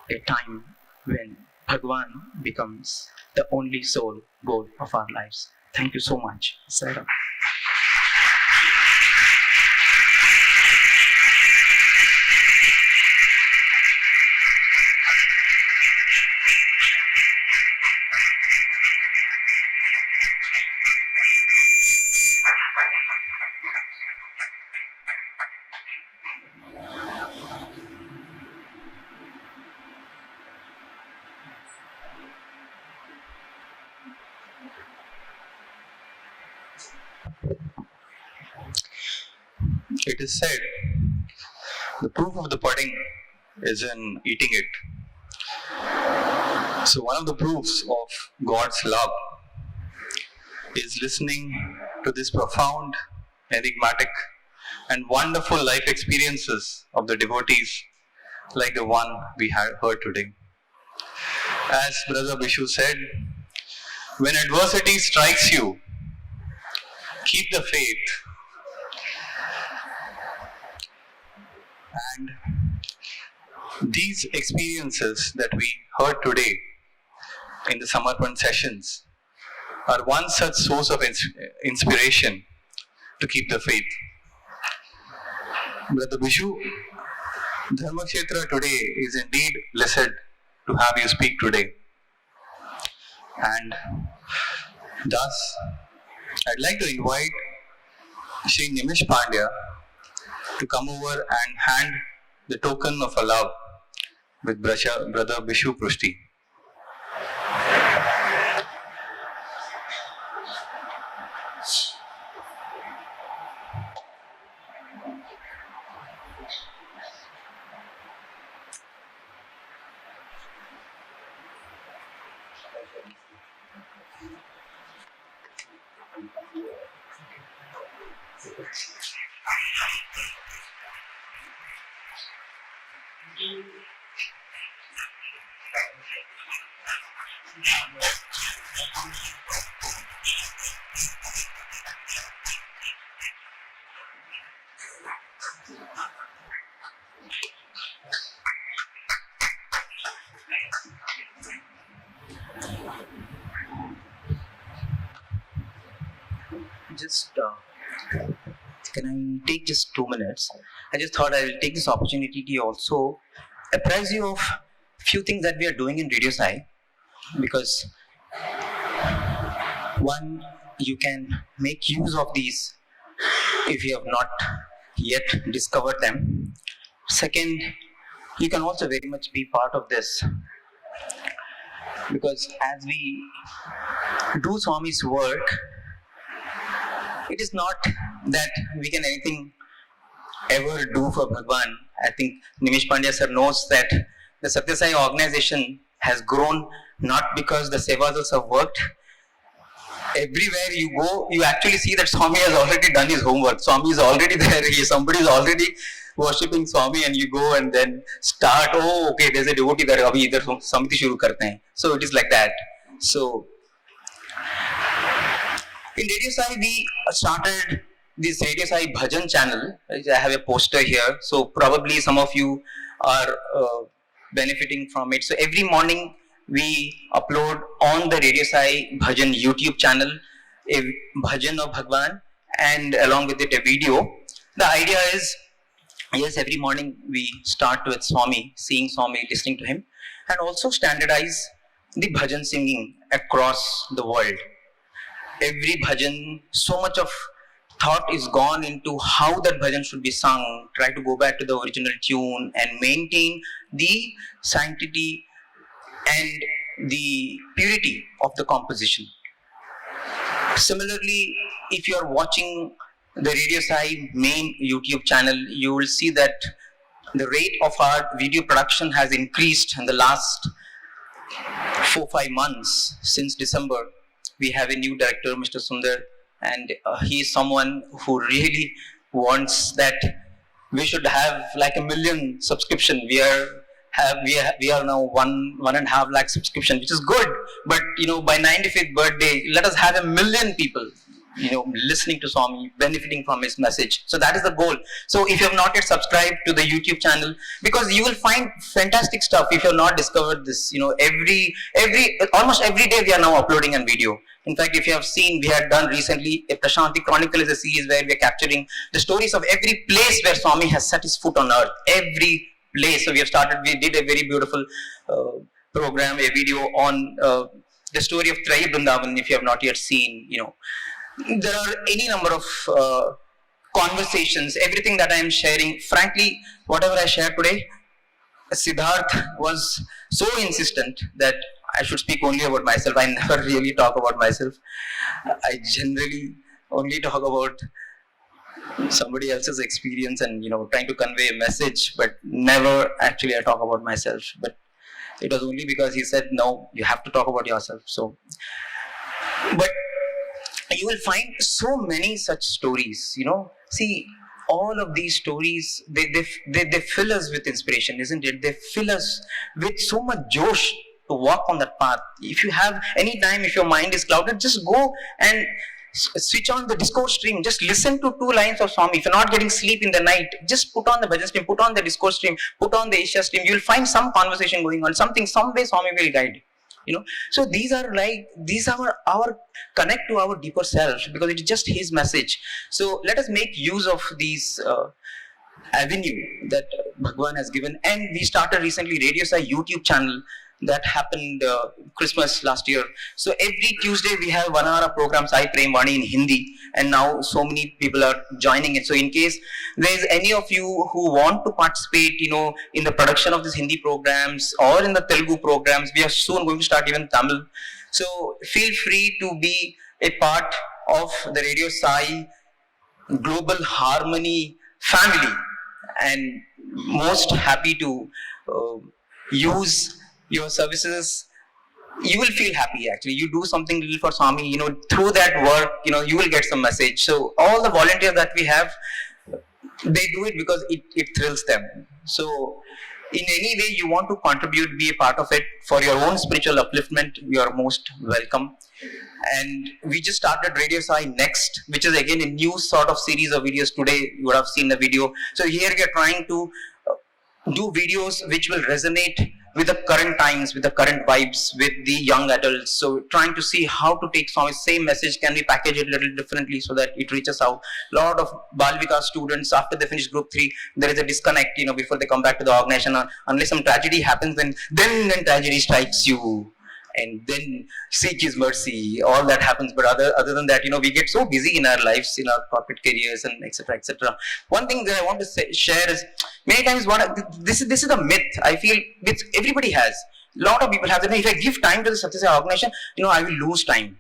a time when Bhagawan becomes the only sole goal of our lives. Thank you so much. SAIRAM. It is said, the proof of the pudding is in eating it. So one of the proofs of God's love is listening to this profound, enigmatic and wonderful life experiences of the devotees like the one we had heard today. As Brother Bishu said, when adversity strikes you, keep the faith. And these experiences that we heard today in the Samarpan sessions are one such source of inspiration to keep the faith. Brother Bishu, Dharmakshetra today is indeed blessed to have you speak today. And thus, I'd like to invite Sri Nimish Pandya to come over and hand the token of a love with Brother Bishu Prusty. Can I take just 2 minutes? I just thought I will take this opportunity to also apprise you of few things that we are doing in Radio Sai, because one, you can make use of these if you have not yet discovered them. Second, you can also very much be part of this, because as we do Swami's work, it is not that we can anything ever do for Bhagawan. I think Nimish Pandya sir knows that the Sathya Sai organization has grown not because the Sevas have worked. Everywhere you go, you actually see that Swami has already done his homework. Swami is already there. Somebody is already worshipping Swami, and you go and then start, oh, okay, there's a devotee there. Abhi idhar samiti shuru karte hain. So it is like that. So in Radio Sai, we started this Radio Sai Bhajan channel. I have a poster here. So probably some of you are benefiting from it. So every morning we upload on the Radio Sai Bhajan YouTube channel a bhajan of Bhagawan, and along with it a video. The idea is Yes, every morning we start with Swami, seeing Swami, listening to him, and also standardize the bhajan singing across the world. Every bhajan, so much of thought is gone into how that bhajan should be sung, try to go back to the original tune and maintain the sanctity and the purity of the composition. Similarly, if you are watching the Radio Sai main YouTube channel, you will see that the rate of our video production has increased in the last 4-5 months. Since December, we have a new director, Mr. Sundar, and he is someone who really wants that we should have like 1 million subscription. We are now 1.5 lakh subscription, which is good. But by 95th birthday, let us have 1 million people, listening to Swami, benefiting from his message. So that is the goal. So if you have not yet subscribed to the YouTube channel, because you will find fantastic stuff if you have not discovered this. Almost every day we are now uploading a video. In fact, if you have seen, we had done recently a Prasanthi Chronicle is a series where we are capturing the stories of every place where Swami has set his foot on earth. Every place. So we did a very beautiful program, a video on the story of Trahi Vrindavan. If you have not yet seen, there are any number of conversations, everything that I am sharing. Frankly, whatever I share today, Siddharth was so insistent that I should speak only about myself. I never really talk about myself. I generally only talk about somebody else's experience and trying to convey a message, but never actually I talk about myself. But it was only because he said, no, you have to talk about yourself. So, but you will find so many such stories. See, all of these stories, they fill us with inspiration, isn't it? They fill us with so much josh to walk on that path. If you have any time, if your mind is clouded, just go and switch on the Discord stream. Just listen to 2 lines of Swami. If you're not getting sleep in the night, just put on the bhajan stream, put on the Discord stream, put on the Asia stream. You'll find some conversation going on. Some way Swami will guide. So these are our connect to our deeper self, because it is just his message. So let us make use of these avenue that Bhagawan has given. And we started recently Radio Sai YouTube channel. That happened Christmas last year. So every Tuesday we have 1 hour of program Sai Prem Vani in Hindi, and now so many people are joining it. So in case there is any of you who want to participate, in the production of these Hindi programs or in the Telugu programs, we are soon going to start even Tamil. So feel free to be a part of the Radio Sai Global Harmony family, and most happy to use your services. You will feel happy actually. You do something little for Swami, through that work, you will get some message. So all the volunteers that we have, they do it because it thrills them. So in any way you want to contribute, be a part of it for your own spiritual upliftment, you are most welcome. And we just started Radio Sai Next, which is again a new sort of series of videos. Today you would have seen the video. So here we are trying to do videos which will resonate with the current times, with the current vibes, with the young adults. So trying to see how to take some same message, can we package it a little differently so that it reaches out. A lot of Bal Vikas students, after they finish group 3, there is a disconnect, before they come back to the organization. Unless some tragedy happens, then tragedy strikes you. And then seek his mercy, all that happens. But other than that, we get so busy in our lives, in our corporate careers, and etc. etc. One thing that I want to share is, many times this is a myth I feel which everybody has. A lot of people have that, if I give time to the Sathya organization, I will lose time.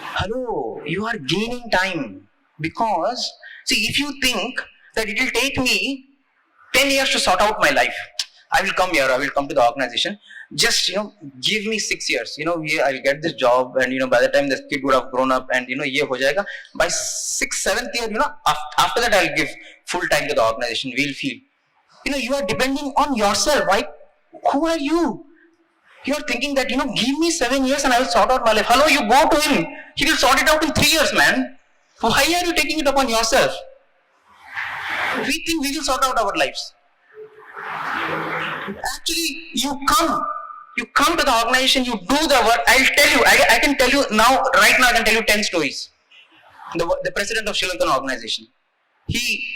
Hello, you are gaining time, because see, if you think that it will take me 10 years to sort out my life, I will come here, I will come to the organization. Just give me 6 years. I'll get this job, and by the time the kid would have grown up, and ye ho jayega. By 6th, 7th year, after that I'll give full time to the organization. We'll feel. You are depending on yourself, right? Who are you? You are thinking that give me 7 years and I will sort out my life. Hello, you go to him. He will sort it out in 3 years, man. Why are you taking it upon yourself? We think we will sort out our lives. Actually, you come to the organization, you do the work. I'll tell you, I can tell you right now I can tell you 10 stories. The president of Sri Lankan organization, he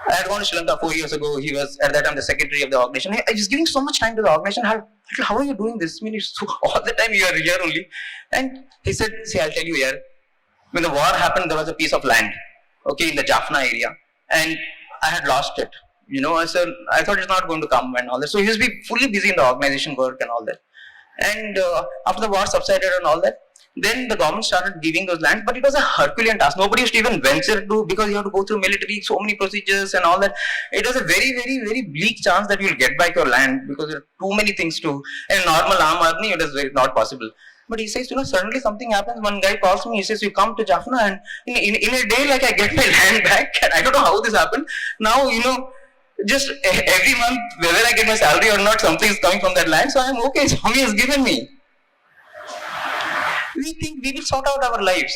I had gone to Sri Lanka 4 years ago. He was at that time the secretary of the organization. I was giving so much time to the organization. How are you doing this? I mean, all the time you are here only. And he said, see, I'll tell you here. When the war happened, there was a piece of land, okay, in the Jaffna area. And I had lost it. You know, I said, I thought it's not going to come and all that. So he was fully busy in the organization work and all that. And after the war subsided and all that, then the government started giving those lands, but it was a Herculean task. Nobody used to even venture to, because you have to go through military, so many procedures and all that. It was a very, very, very bleak chance that you'll get back your land, because there are too many things to, in a normal arm army, it is not possible. But he says, you know, suddenly something happens. One guy calls me, he says, you come to Jaffna, and in a day, like, I get my land back, and I don't know how this happened. Now, you know, just every month, whether I get my salary or not, something is coming from that land, so I'm okay, Swami has given me. We think we will sort out our lives.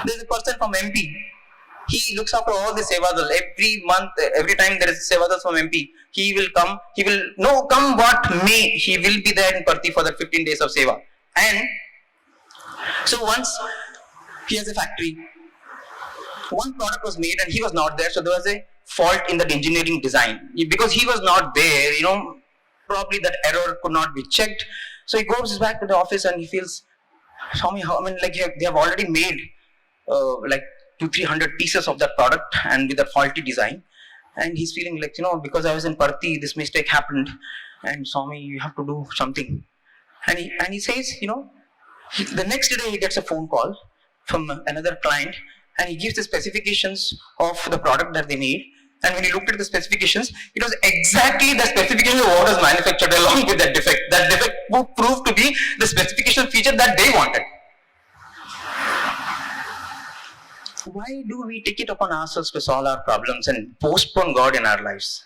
There's a person from MP. He looks after all the sevadals. Every month, every time there is sevadals from MP, he will come. He will, no, come what may, he will be there in Parthi for that 15 days of seva. And so once he has a factory, one product was made and he was not there, so there was a fault in that engineering design. Because he was not there, you know, probably that error could not be checked. So he goes back to the office and he feels, Swami, I mean, like they have already made like 200-300 pieces of that product and with a faulty design. And he's feeling like, you know, because I was in Parthi, this mistake happened. And Swami, you have to do something. And he says, you know, the next day he gets a phone call from another client and he gives the specifications of the product that they need. And when he looked at the specifications, it was exactly the specification of what was manufactured along with that defect. That defect proved to be the specification feature that they wanted. Why do we take it upon ourselves to solve our problems and postpone God in our lives?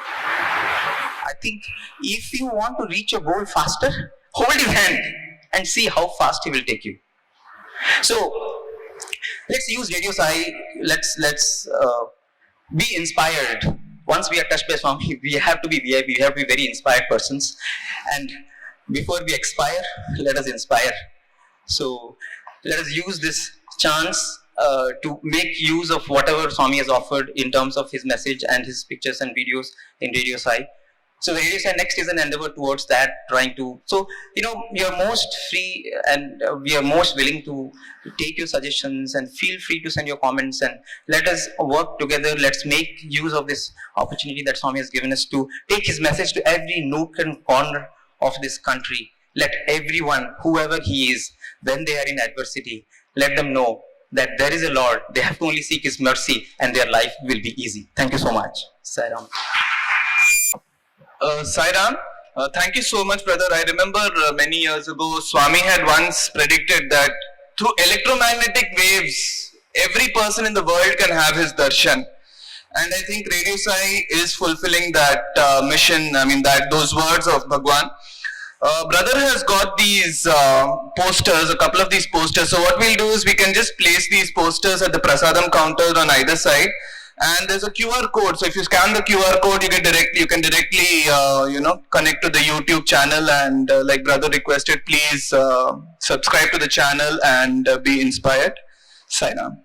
I think if you want to reach your goal faster, hold his hand and see how fast he will take you. So, let's use Radio Sai. Let's be inspired. Once we are touched by Swami, we have to be very inspired persons. And before we expire, let us inspire. So let us use this chance to make use of whatever Swami has offered in terms of his message and his pictures and videos in Radio Sai. So the Radio Sai next is an endeavor towards that, trying to, so, you know, we are most free and we are most willing to take your suggestions and feel free to send your comments and let us work together. Let's make use of this opportunity that Swami has given us to take his message to every nook and corner of this country. Let everyone, whoever he is, when they are in adversity, let them know that there is a Lord. They have to only seek his mercy and their life will be easy. Thank you so much. SAIRAM. SAIRAM, thank you so much, brother. I remember many years ago, Swami had once predicted that through electromagnetic waves, every person in the world can have his darshan. And I think Radio Sai is fulfilling that mission, those words of Bhagawan. Brother has got these posters, a couple of these posters. So what we'll do is we can just place these posters at the prasadam counter on either side. And there's a QR code. So if you scan the QR code, you can directly connect to the YouTube channel. And like brother requested, please subscribe to the channel and be inspired. SAIRAM.